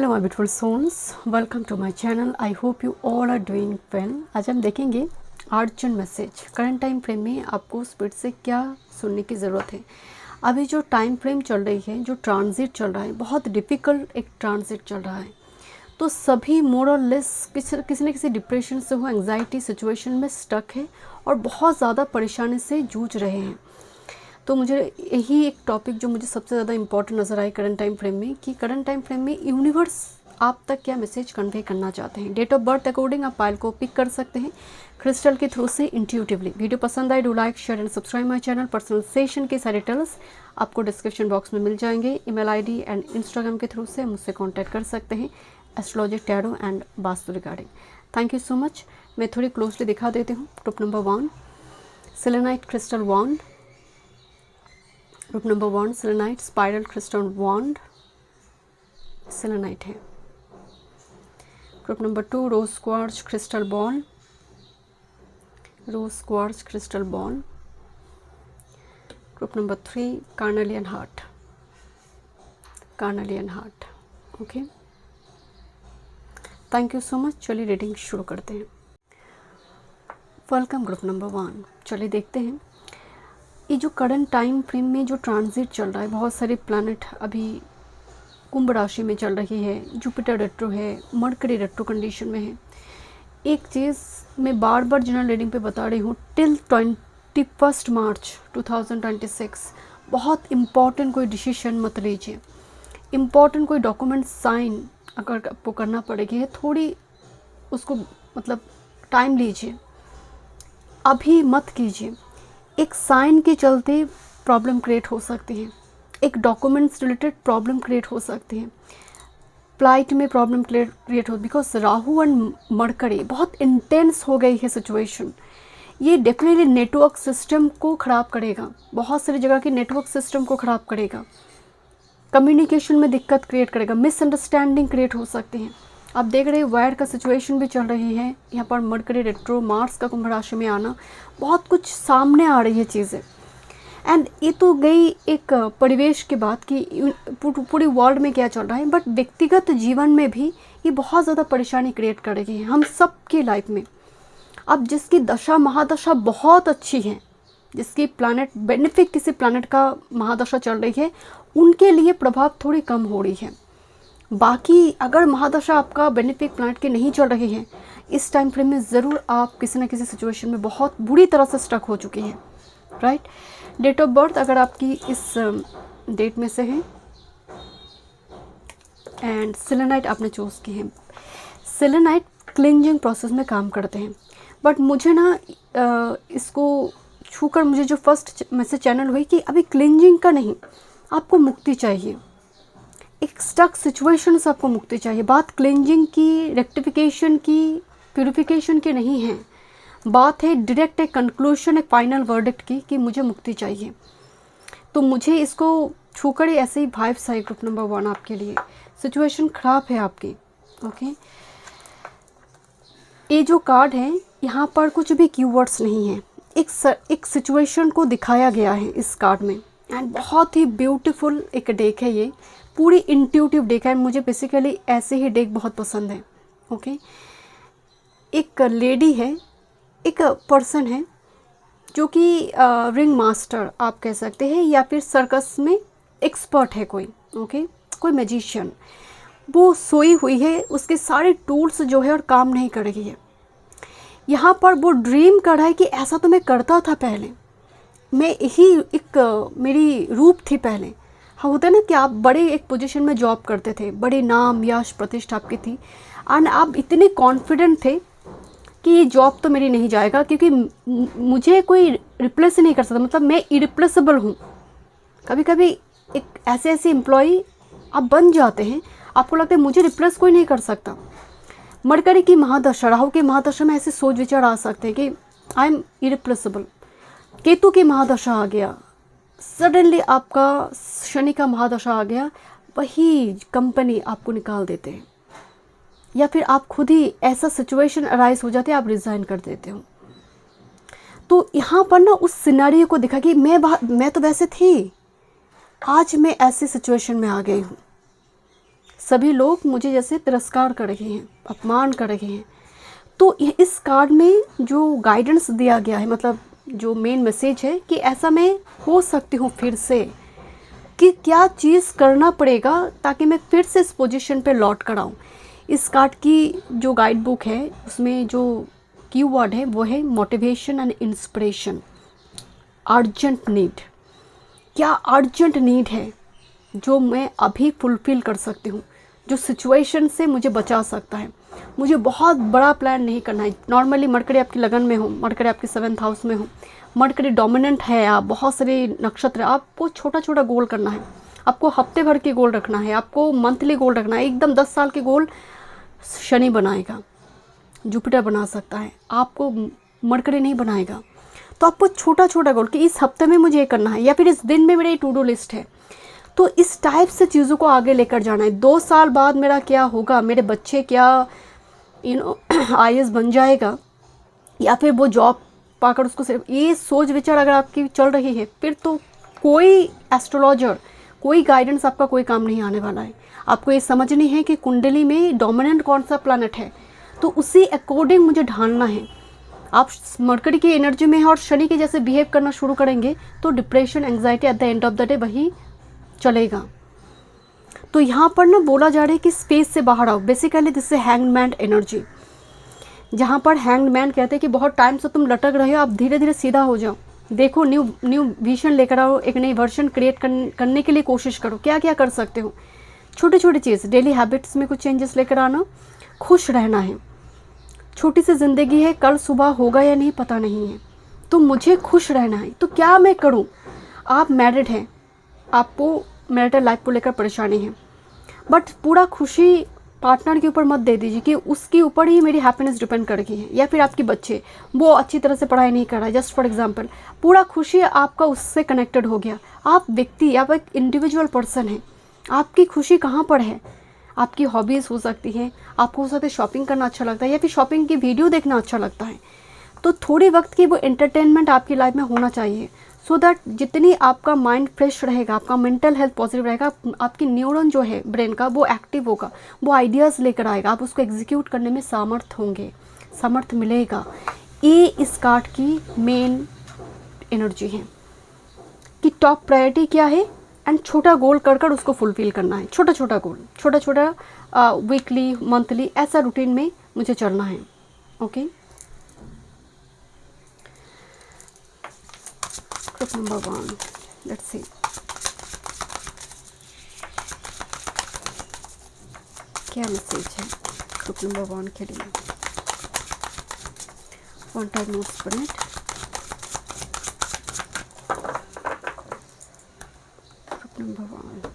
Hello my beautiful souls, welcome to my channel. I hope you all are doing well. आज हम देखेंगे urgent message. Current time frame में आपको speed से क्या सुनने की ज़रूरत है। अभी जो टाइम फ्रेम चल रही है, जो ट्रांजिट चल रहा है, बहुत डिफ़िकल्ट एक ट्रांजिट चल रहा है। तो सभी मोर और लेस किसी न किसी डिप्रेशन से हो, एंग्जाइटी सिचुएशन में स्टक है और बहुत ज़्यादा परेशानी से जूझ रहे हैं। तो मुझे यही एक टॉपिक जो मुझे सबसे ज़्यादा इंपॉर्टेंट नज़र आए करंट टाइम फ्रेम में, कि करंट टाइम फ्रेम में यूनिवर्स आप तक क्या मैसेज कन्वे करना चाहते हैं। डेट ऑफ बर्थ अकॉर्डिंग आप फाइल को पिक कर सकते हैं क्रिस्टल के थ्रू से इंट्यूटिवली। वीडियो पसंद आए, do like share and subscribe my channel. Personal session के सारे डिटेल्स आपको डिस्क्रिप्शन बॉक्स में मिल जाएंगे। ईमेल आईडी एंड इंस्टाग्राम के थ्रू से मुझसे कॉन्टैक्ट कर सकते हैं astrology, tarot and vastu regarding. Thank you so much. मैं थोड़ी क्लोजली दिखा देती हूँ। Group number 1 selenite crystal wand, group number 1 selenite spiral crystal wand selenite है। Group number 2 rose quartz crystal ball, rose quartz crystal ball. Group number 3 carnelian heart, carnelian heart. Okay, thank you so much. चलिए reading शुरू करते हैं। Welcome group number 1। चलिए देखते हैं ये जो करंट टाइम फ्रेम में जो ट्रांजिट चल रहा है। बहुत सारे प्लैनेट अभी कुंभ राशि में चल रही है। जुपिटर रेट्रो है, मरकरी रेट्रो कंडीशन में है। एक चीज़ मैं बार बार जनरल रीडिंग पे बता रही हूँ, टिल 21 मार्च 2026 बहुत इम्पॉर्टेंट कोई डिसीजन मत लीजिए। इम्पॉर्टेंट कोई डॉक्यूमेंट साइन अगर आपको करना पड़ेगी, थोड़ी उसको मतलब टाइम लीजिए, अभी मत कीजिए। एक साइन के चलते प्रॉब्लम क्रिएट हो सकती है, एक डॉक्यूमेंट्स रिलेटेड प्रॉब्लम क्रिएट हो सकती है, फ्लाइट में प्रॉब्लम क्रिएट हो, बिकॉज राहु एंड मरकरी बहुत इंटेंस हो गई है सिचुएशन। ये डेफिनेटली नेटवर्क सिस्टम को ख़राब करेगा, बहुत सारी जगह के नेटवर्क सिस्टम को ख़राब करेगा, कम्युनिकेशन में दिक्कत क्रिएट करेगा, मिसअंडरस्टैंडिंग क्रिएट हो सकती है। आप देख रहे हैं वायर का सिचुएशन भी चल रही है यहाँ पर। मरकरी रेट्रो, मार्स का कुंभ राशि में आना, बहुत कुछ सामने आ रही है चीज़ें। एंड ये तो गई एक परिवेश की बात कि पूरी वर्ल्ड में क्या चल रहा है, बट व्यक्तिगत जीवन में भी ये बहुत ज़्यादा परेशानी क्रिएट करेगी हम सब की लाइफ में। अब जिसकी दशा महादशा बहुत अच्छी है, जिसकी प्लैनेट बेनिफिक किसी प्लैनेट का महादशा चल रही है, उनके लिए प्रभाव थोड़ी कम हो रही है। बाकी अगर महादशा आपका बेनिफिक प्लैनेट की नहीं चल रही है, इस टाइम फ्रेम में ज़रूर आप किसी न किसी सिचुएशन में बहुत बुरी तरह से स्टक हो चुकी हैं, राइट। डेट ऑफ बर्थ अगर आपकी इस डेट में से है एंड सेलेनाइट आपने चूज़ की है। सेलेनाइट क्लिंजिंग प्रोसेस में काम करते हैं, बट मुझे ना इसको छूकर मुझे जो फर्स्ट मैसेज चैनल हुई कि अभी क्लिंजिंग का नहीं, आपको मुक्ति चाहिए, एक स्टक सिचुएशन से आपको मुक्ति चाहिए। बात क्लिंजिंग की, रेक्टिफिकेशन की, प्यूरिफिकेशन की नहीं है, बात है डायरेक्ट एक कंक्लूशन, एक फाइनल वर्डिक्ट की कि मुझे मुक्ति चाहिए। तो मुझे इसको छूकर ही ऐसे ही वाइब्स आई ग्रुप नंबर 1 आपके लिए। सिचुएशन ख़राब है आपकी, ओके। ये जो कार्ड है यहाँ पर कुछ भी कीवर्ड्स नहीं है, एक सिचुएशन को दिखाया गया है इस कार्ड में। एंड बहुत ही ब्यूटीफुल एक डेक है ये, पूरी इंट्यूटिव डेक है। मुझे बेसिकली ऐसे ही डेक बहुत पसंद है, ओके। एक लेडी है, एक पर्सन है जो कि रिंग मास्टर आप कह सकते हैं, या फिर सर्कस में एक्सपर्ट है कोई, ओके, कोई मैजिशियन। वो सोई हुई है, उसके सारे टूल्स जो है और काम नहीं कर रही है। यहाँ पर वो ड्रीम कर रहा है कि ऐसा तो मैं करता था पहले, मैं यही एक मेरी रूप थी पहले। हाँ, होता है ना कि आप बड़े एक पोजीशन में जॉब करते थे, बड़े नाम यश प्रतिष्ठा आपकी थी, एंड आप इतने कॉन्फिडेंट थे कि ये जॉब तो मेरी नहीं जाएगा, क्योंकि मुझे कोई रिप्लेस नहीं कर सकता, मतलब मैं इरिप्लेसेबल हूँ। कभी कभी एक ऐसे एम्प्लॉई आप बन जाते हैं, आपको लगता है मुझे रिप्लेस कोई नहीं कर सकता। मरकरी की महादशा, राहु की महादशा में ऐसे सोच विचार आ सकते हैं कि आई एम इरिप्लेसेबल। केतु की महादशा आ गया, सडनली आपका शनि का महादशा आ गया, वही कंपनी आपको निकाल देते हैं, या फिर आप खुद ही ऐसा सिचुएशन अराइज हो जाते हैं, आप रिज़ाइन कर देते हो। तो यहाँ पर ना उस सिनेरियो को दिखा कि मैं तो वैसे थी, आज मैं ऐसी सिचुएशन में आ गई हूँ। सभी लोग मुझे जैसे तिरस्कार कर रहे हैं, अपमान कर रहे हैं। तो इस कार्ड में जो गाइडेंस दिया गया है, मतलब जो मेन मैसेज है कि ऐसा मैं हो सकती हूँ फिर से, कि क्या चीज़ करना पड़ेगा ताकि मैं फिर से इस पोजीशन पे लौट कर आऊँ। इस कार्ड की जो गाइड बुक है उसमें जो कीवर्ड है वो है motivation and inspiration. Urgent need, क्या अर्जेंट नीड है जो मैं अभी फुलफ़िल कर सकती हूँ, जो सिचुएशन से मुझे बचा सकता है। मुझे बहुत बड़ा प्लान नहीं करना है। नॉर्मली मरकरी आपकी लगन में हो, मरकरी आपके 7th हाउस में हो, मरकरी डोमिनेंट है, आप बहुत सारे नक्षत्र, आपको छोटा छोटा गोल करना है, आपको हफ्ते भर के गोल रखना है, आपको मंथली गोल रखना है। एकदम 10 साल के गोल शनि बनाएगा, जुपिटर बना सकता है, आपको मरकरी नहीं बनाएगा। तो आपको छोटा छोटा गोल कि इस हफ्ते में मुझे ये करना है, या फिर इस दिन में मेरी टू डू लिस्ट है। तो इस टाइप से चीज़ों को आगे लेकर जाना है। 2 साल बाद मेरा क्या होगा, मेरे बच्चे क्या IAS बन जाएगा, या फिर वो जॉब पाकर उसको, सिर्फ ये सोच विचार अगर आपकी चल रही है, फिर तो कोई एस्ट्रोलॉजर, कोई गाइडेंस आपका कोई काम नहीं आने वाला है। आपको ये समझनी है कि कुंडली में डोमिनेंट कौन सा प्लैनेट है, तो उसी अकॉर्डिंग मुझे ढालना है। आप मरकरी की एनर्जी में है और शनि के जैसे बिहेव करना शुरू करेंगे तो depression, anxiety at the end of the day वही चलेगा। तो यहाँ पर ना बोला जा रहा है कि स्पेस से बाहर आओ। Basically this is hangman energy, जहाँ पर हैंगमैन कहते हैं कि बहुत टाइम से तुम लटक रहे हो, आप धीरे धीरे सीधा हो जाओ, देखो न्यू विजन लेकर आओ, एक नई वर्जन क्रिएट करने के लिए कोशिश करो। क्या क्या कर सकते हो, छोटी छोटी चीज़, डेली हैबिट्स में कुछ चेंजेस लेकर आना, खुश रहना है। छोटी सी ज़िंदगी है, कल सुबह होगा या नहीं पता नहीं है, तो मुझे खुश रहना है। तो क्या मैं करूं? आप मैरिड हैं, आपको मैरिटल लाइफ को लेकर परेशानी है, बट पूरा खुशी पार्टनर के ऊपर मत दे दीजिए कि उसके ऊपर ही मेरी हैप्पीनेस डिपेंड कर रही है, या फिर आपके बच्चे वो अच्छी तरह से पढ़ाई नहीं कर रहा है, जस्ट फॉर एग्जांपल, पूरा खुशी आपका उससे कनेक्टेड हो गया। आप व्यक्ति, आप एक इंडिविजुअल पर्सन हैं, आपकी खुशी कहाँ पर है? आपकी हॉबीज़ हो सकती हैं, आपको हो सकता है शॉपिंग करना अच्छा लगता है, या फिर शॉपिंग की वीडियो देखना अच्छा लगता है। तो थोड़े वक्त की वो एंटरटेनमेंट आपकी लाइफ में होना चाहिए, सो दैट जितनी आपका माइंड फ्रेश रहेगा, आपका मेंटल हेल्थ पॉजिटिव रहेगा, आपकी न्यूरॉन जो है ब्रेन का वो एक्टिव होगा, वो आइडियाज़ लेकर आएगा, आप उसको एग्जीक्यूट करने में समर्थ होंगे, समर्थ मिलेगा। ये इस कार्ड की मेन एनर्जी है कि टॉप प्रायोरिटी क्या है, एंड छोटा गोल कर कर उसको फुलफिल करना है। छोटा छोटा गोल, छोटा छोटा वीकली, मंथली, ऐसा रूटीन में मुझे चलना है। Okay, group number 1, let's see क्या मैसेज है ग्रुप नंबर 1 के लिए। One time most spirit, group number 1।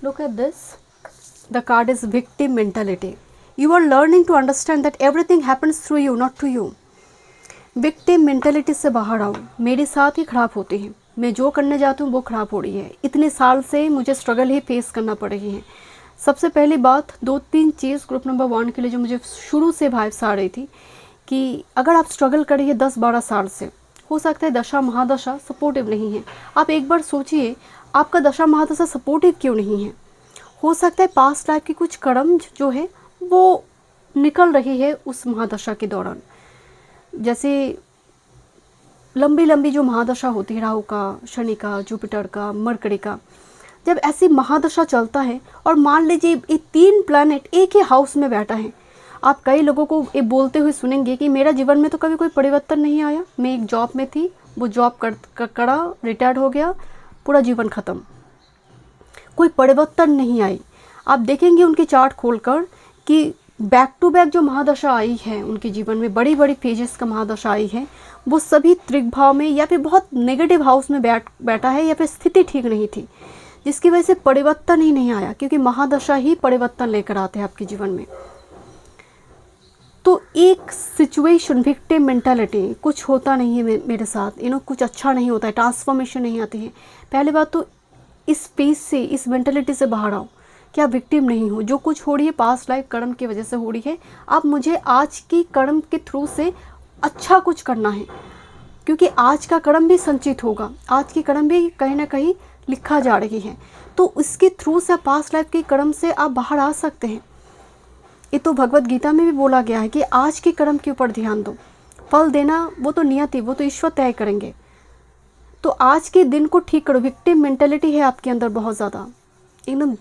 Look at this. The card is victim mentality. You are learning to understand that everything happens through you, not to you. Victim mentality से बाहर आओ। मेरे साथ ही खराब होती है, मैं जो करने जाती हूँ वो खराब हो रही है, इतने साल से मुझे स्ट्रगल ही फेस करना पड़ रही है। सबसे पहली बात, 2-3 चीज़ ग्रुप नंबर 1 के लिए जो मुझे शुरू से वाइब्स आ रही थी कि अगर आप स्ट्रगल कर रही है 10-12 साल से, हो सकता है दशा महादशा सपोर्टिव नहीं है। आप एक बार सोचिए, आपका दशा महादशा सपोर्टिव क्यों नहीं है? हो सकता है पास्ट लाइफ की कुछ कर्म जो है वो निकल रही है उस महादशा के दौरान। जैसे लंबी लंबी जो महादशा होती है, राहु का, शनि का, जुपिटर का, मरकरी का, जब ऐसी महादशा चलता है और मान लीजिए ये 3 प्लैनेट एक ही हाउस में बैठा है, आप कई लोगों को ये बोलते हुए सुनेंगे कि मेरा जीवन में तो कभी कोई परिवर्तन नहीं आया, मैं एक जॉब में थी, वो जॉब करा, रिटायर्ड हो गया, पूरा जीवन ख़त्म, कोई परिवर्तन नहीं आई। आप देखेंगे उनकी चार्ट खोलकर कि बैक टू बैक जो महादशा आई है उनके जीवन में, बड़ी बड़ी फेजेस का महादशा आई है, वो सभी त्रिग्भाव में या फिर बहुत नेगेटिव हाउस में बैठा है, या फिर स्थिति ठीक नहीं थी, जिसकी वजह से परिवर्तन ही नहीं आया, क्योंकि महादशा ही परिवर्तन लेकर आते हैं आपके जीवन में। तो एक सिचुएशन, विक्टिम मेंटालिटी, कुछ होता नहीं है मेरे साथ, कुछ अच्छा नहीं होता है, ट्रांसफॉर्मेशन नहीं आती है। पहली बात तो इस स्पेस से, इस मेंटालिटी से बाहर आओ कि आप विक्टिम नहीं हो। जो कुछ हो रही है पास्ट लाइफ कर्म की वजह से हो रही है, आप मुझे आज की कर्म के थ्रू से अच्छा कुछ करना है, क्योंकि आज का कर्म भी संचित होगा, आज की कर्म भी कहीं ना कहीं लिखा जा रही है। तो उसके थ्रू से पास्ट लाइफ के कर्म से आप बाहर आ सकते हैं। ये तो भगवत गीता में भी बोला गया है कि आज के कर्म के ऊपर ध्यान दो, फल देना वो तो नियति, वो तो ईश्वर तय करेंगे। तो आज के दिन को ठीक करो। विक्टिम मेंटेलिटी है आपके अंदर बहुत ज़्यादा, एकदम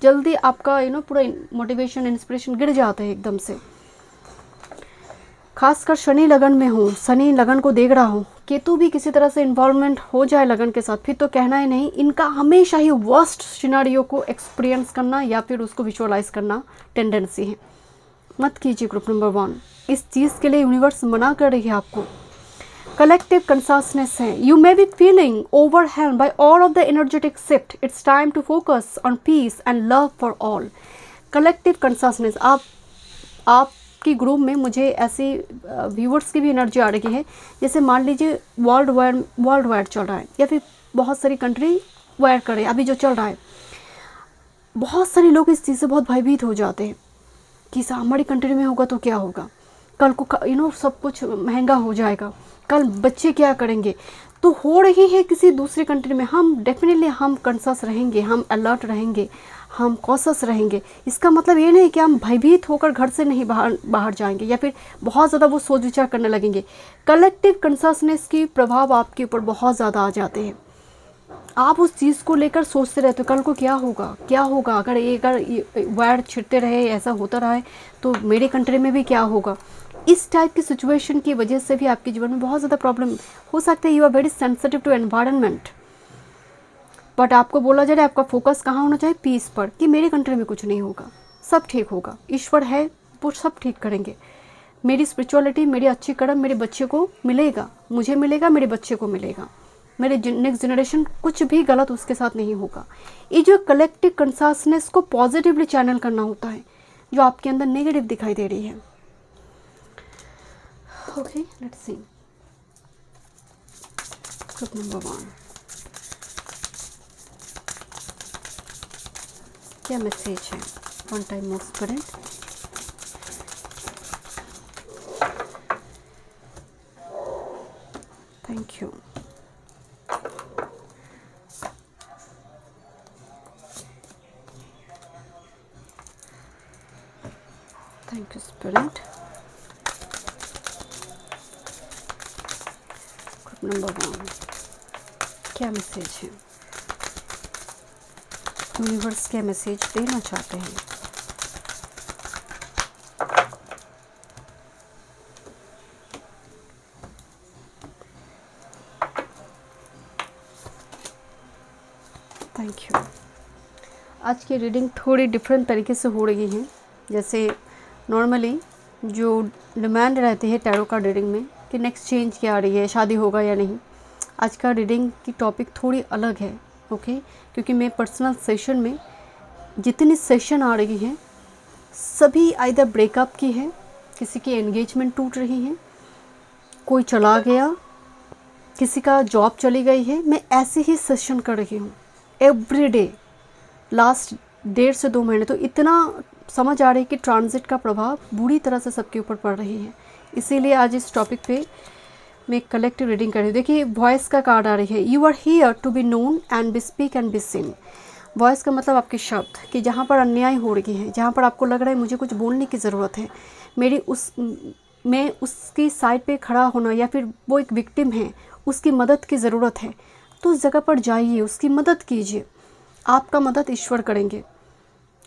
जल्दी आपका पूरा मोटिवेशन इंस्पिरेशन गिर जाता है एकदम से। खासकर शनि लगन में हो, शनि लगन को देख रहा हो, केतु भी किसी तरह से इन्वॉल्वमेंट हो जाए लगन के साथ, फिर तो कहना ही नहीं। इनका हमेशा ही वर्स्ट सिनेरियो को एक्सपीरियंस करना या फिर उसको विजुअलाइज करना टेंडेंसी है। मत कीजिए ग्रुप नंबर 1। इस चीज़ के लिए यूनिवर्स मना कर रही है आपको। कलेक्टिव कंसासनेस है। You may be feeling overwhelmed by all of the energetic shift. It's time to focus on peace and love for all. Collective consciousness, आपकी ग्रुप में मुझे ऐसी व्यूअर्स की भी एनर्जी आ रही है, जैसे मान लीजिए वर्ल्ड वाइड चल रहा है, या फिर बहुत सारी कंट्री वाइड करे अभी जो चल रहा है। बहुत सारे लोग इस चीज़ से बहुत भयभीत हो जाते हैं कि हमारी कंट्री में होगा तो क्या होगा, कल को सब कुछ महंगा हो जाएगा, कल बच्चे क्या करेंगे। तो हो रही है किसी दूसरी कंट्री में, हम डेफिनेटली हम कंसस रहेंगे, हम अलर्ट रहेंगे, हम कॉशस रहेंगे। इसका मतलब ये नहीं कि हम भयभीत होकर घर से नहीं बाहर जाएंगे या फिर बहुत ज़्यादा वो सोच विचार करने लगेंगे। कलेक्टिव कंससनेस की प्रभाव आपके ऊपर बहुत ज़्यादा आ जाते हैं। आप उस चीज़ को लेकर सोचते रहते हो कल को क्या होगा, अगर वायर छिड़ते रहे, ऐसा होता रहा है तो मेरे कंट्री में भी क्या होगा। इस टाइप की सिचुएशन की वजह से भी आपके जीवन में बहुत ज़्यादा प्रॉब्लम हो सकता है। You are very sensitive to environment, but आपको बोला जा रहा है आपका फोकस कहाँ होना चाहिए, पीस पर, कि मेरे कंट्री में कुछ नहीं होगा, सब ठीक होगा, ईश्वर है वो सब ठीक करेंगे। मेरी स्पिरिचुअलिटी, मेरी अच्छी कर्म मेरे बच्चे को मिलेगा, मुझे मिलेगा, मेरे बच्चे को मिलेगा, मेरे नेक्स्ट जनरेशन कुछ भी गलत उसके साथ नहीं होगा। ये जो कलेक्टिव कंसासनेस को पॉजिटिवली चैनल करना होता है, जो आपके अंदर नेगेटिव दिखाई दे रही है। Okay, let's see group number 1 क्या मैसेज है। One time more spirit. Thank you. Thank you spirit. Group number 1 क्या मैसेज है, यूनिवर्स क्या मैसेज देना चाहते हैं। Thank you. आज की रीडिंग थोड़ी डिफरेंट तरीके से हो रही है। जैसे नॉर्मली जो डिमांड रहती है टैरो कार्ड रीडिंग में कि नेक्स्ट चेंज क्या आ रही है, शादी होगा या नहीं, आज का रीडिंग की टॉपिक थोड़ी अलग है। ओके, क्योंकि मैं पर्सनल सेशन में जितनी सेशन आ रही हैं सभी आइदर ब्रेकअप की है, किसी की एंगेजमेंट टूट रही है, कोई चला गया, किसी का जॉब चली गई है। मैं ऐसे ही सेशन कर रही हूँ एवरी डे लास्ट 1.5 से 2 महीने। तो इतना समझ आ रही है कि ट्रांजिट का प्रभाव बुरी तरह से सबके ऊपर पड़ रही है। इसीलिए आज इस टॉपिक पे मैं कलेक्टिव रीडिंग कर रही हूँ। देखिए वॉइस का कार्ड आ रही है, you are here to be known and be speak and be seen. Voice का मतलब आपके शब्द, कि जहाँ पर अन्याय हो रही है, जहाँ पर आपको लग रहा है मुझे कुछ बोलने की ज़रूरत है, मैं उसकी साइड पे खड़ा होना, या फिर वो एक विक्टिम है उसकी मदद की ज़रूरत है, तो उस जगह पर जाइए, उसकी मदद कीजिए। आपका मदद ईश्वर करेंगे,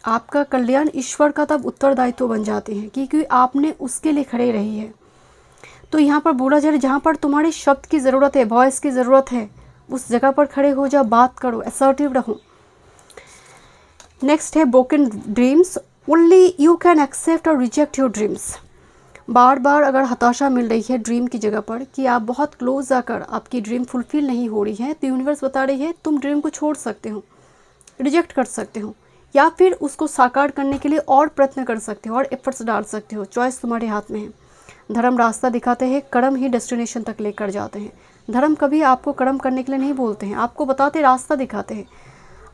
आपका कल्याण ईश्वर का तब उत्तरदायित्व बन जाते हैं क्योंकि आपने उसके लिए खड़े रही है। तो यहाँ पर बोला जा रहा है जहाँ पर तुम्हारे शब्द की ज़रूरत है, वॉइस की ज़रूरत है, उस जगह पर खड़े हो जाओ, बात करो, असर्टिव रहो। नेक्स्ट है broken dreams, only you can accept और रिजेक्ट योर ड्रीम्स। बार बार अगर हताशा मिल रही है ड्रीम की जगह पर कि आप बहुत क्लोज आकर आपकी ड्रीम फुलफिल नहीं हो रही है, तो यूनिवर्स बता रही है तुम ड्रीम को छोड़ सकते हो, रिजेक्ट कर सकते हो, या फिर उसको साकार करने के लिए और प्रयत्न कर सकते हो और एफर्ट्स डाल सकते हो। चॉइस तुम्हारे हाथ में है। धर्म रास्ता दिखाते हैं, कर्म ही डेस्टिनेशन तक लेकर जाते हैं। धर्म कभी आपको कर्म करने के लिए नहीं बोलते हैं, आपको बताते रास्ता दिखाते हैं।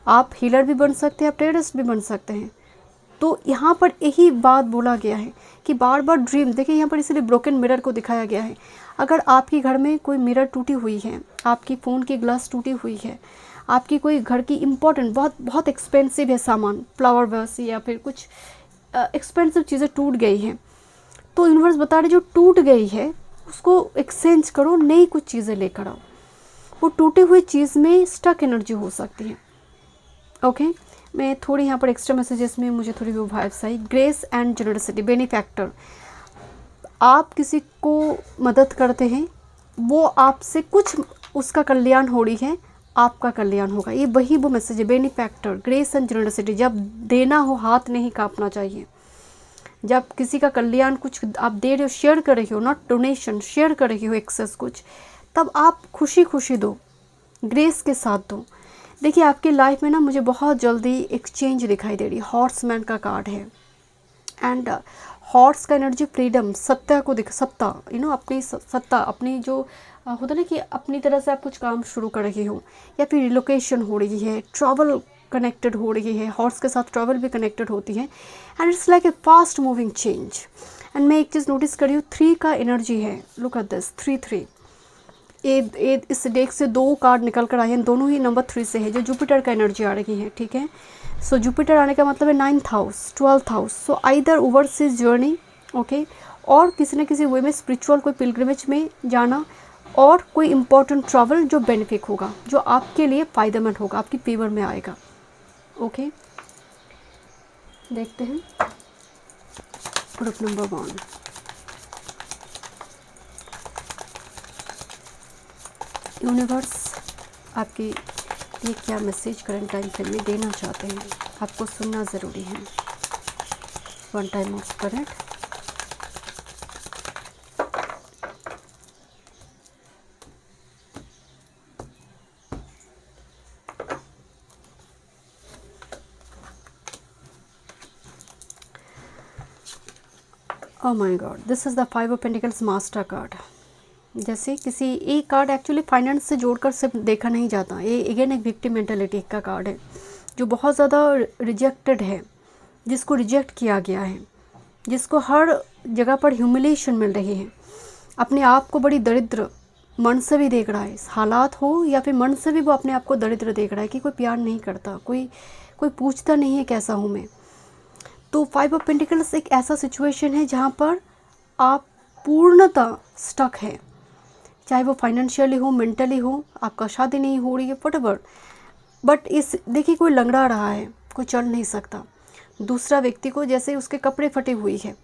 आप हीलर भी बन सकते हैं, आप टेररिस्ट भी बन सकते हैं। तो यहाँ पर यही बात बोला गया है कि बार बार ड्रीम, देखिए यहाँ पर इसलिए ब्रोकन मिरर को दिखाया गया है। अगर आपके घर में कोई मिरर टूटी हुई है, आपकी फ़ोन की ग्लास टूटी हुई है, आपकी कोई घर की इम्पोर्टेंट बहुत बहुत एक्सपेंसिव है सामान, फ्लावर वास या फिर कुछ एक्सपेंसिव चीज़ें टूट गई हैं, तो यूनिवर्स बता रहे जो टूट गई है उसको एक्सचेंज करो, नई कुछ चीज़ें लेकर आओ। वो टूटी हुई चीज़ में स्टक एनर्जी हो सकती है। ओके, मैं थोड़ी यहाँ पर एक्स्ट्रा मैसेजेस में मुझे थोड़ी वो वाइब्स आई। ग्रेस एंड जनरसिटी, बेनिफैक्टर, आप किसी को मदद करते हैं, वो आपसे कुछ उसका कल्याण हो रही है, आपका कल्याण होगा, ये वही वो मैसेज है। बेनिफैक्टर, ग्रेस एंड जनरसिटी, जब देना हो हाथ नहीं कांपना चाहिए। जब किसी का कल्याण कुछ आप दे रहे हो, शेयर कर रहे हो, नॉट डोनेशन, शेयर कर रहे हो एक्सेस कुछ, तब आप खुशी खुशी दो, ग्रेस के साथ दो। देखिए आपकी लाइफ में ना मुझे बहुत जल्दी एक चेंज दिखाई दे रही है। हॉर्समैन का कार्ड है एंड हॉर्स का एनर्जी फ्रीडम, सत्ता को दिख, सत्ता अपनी सत्ता, अपनी जो होता ना कि अपनी तरह से आप कुछ काम शुरू कर रही हो, या फिर रिलोकेशन हो रही है, ट्रैवल कनेक्टेड हो रही है, हॉर्स के साथ ट्रैवल भी कनेक्टेड होती है and it's like A fast moving change. And मैं एक चीज़ नोटिस कर रही हूँ, 3 का एनर्जी है। लुक एट दिस 3 ये इस डेक से 2 कार्ड निकल कर आए हैं, दोनों ही नंबर 3 से है, जो जुपिटर का एनर्जी आ रही है। ठीक है, सो जुपिटर आने का मतलब है 9th house, 12th house, so either overseas journey, okay, और किसी न किसी वे में स्पिरिचुअल कोई पिलग्रिमेज में जाना, और कोई इम्पोर्टेंट ट्रैवल जो बेनिफिक होगा, जो आपके लिए फ़ायदेमंद होगा, आपकी फेवर में आएगा। ओके, देखते हैं ग्रुप नंबर 1। यूनिवर्स आपकी ये क्या मैसेज करंट टाइम फ्रेम में देना चाहते हैं, आपको सुनना ज़रूरी है। 1 time of spirit, oh my God, this is the 5 of pentacles master card. जैसे किसी एक कार्ड एक्चुअली फाइनेंस से जोड़कर सिर्फ देखा नहीं जाता, ये अगेन एक विक्टिम मेंटालिटी का कार्ड है, जो बहुत ज़्यादा रिजेक्टेड है, जिसको रिजेक्ट किया गया है, जिसको हर जगह पर ह्यूमिलेशन मिल रही है, अपने आप को बड़ी दरिद्र मन से भी देख रहा है, हालात हो या फिर मन से भी वो अपने आप को दरिद्र देख रहा है कि कोई प्यार नहीं करता, कोई पूछता नहीं है कैसा हूँ मैं। तो 5 ऑफ पेंटिकल्स एक ऐसा सिचुएशन है जहाँ पर आप पूर्णतः स्टक है, चाहे वो फाइनेंशियली हो, मेंटली हो, आपका शादी नहीं हो रही है, व्हाटएवर, बट इस देखिए कोई लंगड़ा रहा है, कोई चल नहीं सकता। दूसरा व्यक्ति को जैसे उसके कपड़े फटे हुई है,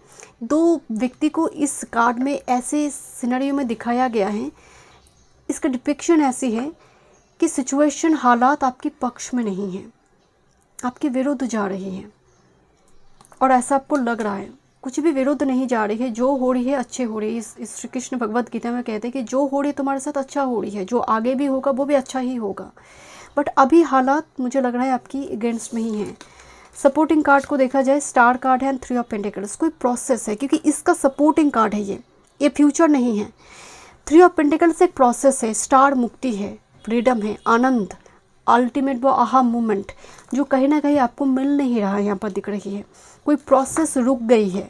2 व्यक्ति को इस कार्ड में ऐसे सिनेरियो में दिखाया गया है। इसका डिपिक्शन ऐसी है कि सिचुएशन, हालात आपके पक्ष में नहीं है, आपके विरुद्ध जा रही है, और ऐसा आपको लग रहा है। कुछ भी विरुद्ध नहीं जा रही है, जो हो रही है अच्छे हो रही है। इस श्री कृष्ण भगवद गीता में कहते हैं कि जो हो रही है तुम्हारे साथ अच्छा हो रही है, जो आगे भी होगा वो भी अच्छा ही होगा, बट अभी हालात मुझे लग रहा है आपकी अगेंस्ट में ही हैं। सपोर्टिंग कार्ड को देखा जाए, स्टार कार्ड है, 3 ऑफ पेंटिकल्स, कोई प्रोसेस है, क्योंकि इसका सपोर्टिंग कार्ड है, ये फ्यूचर नहीं है। 3 ऑफ पेंटिकल्स एक प्रोसेस है, स्टार मुक्ति है, फ्रीडम है, आनंद, अल्टीमेट वो आहा मोमेंट जो कहीं ना कहीं आपको मिल नहीं रहा है, यहाँ पर दिख रही है। कोई प्रोसेस रुक गई है,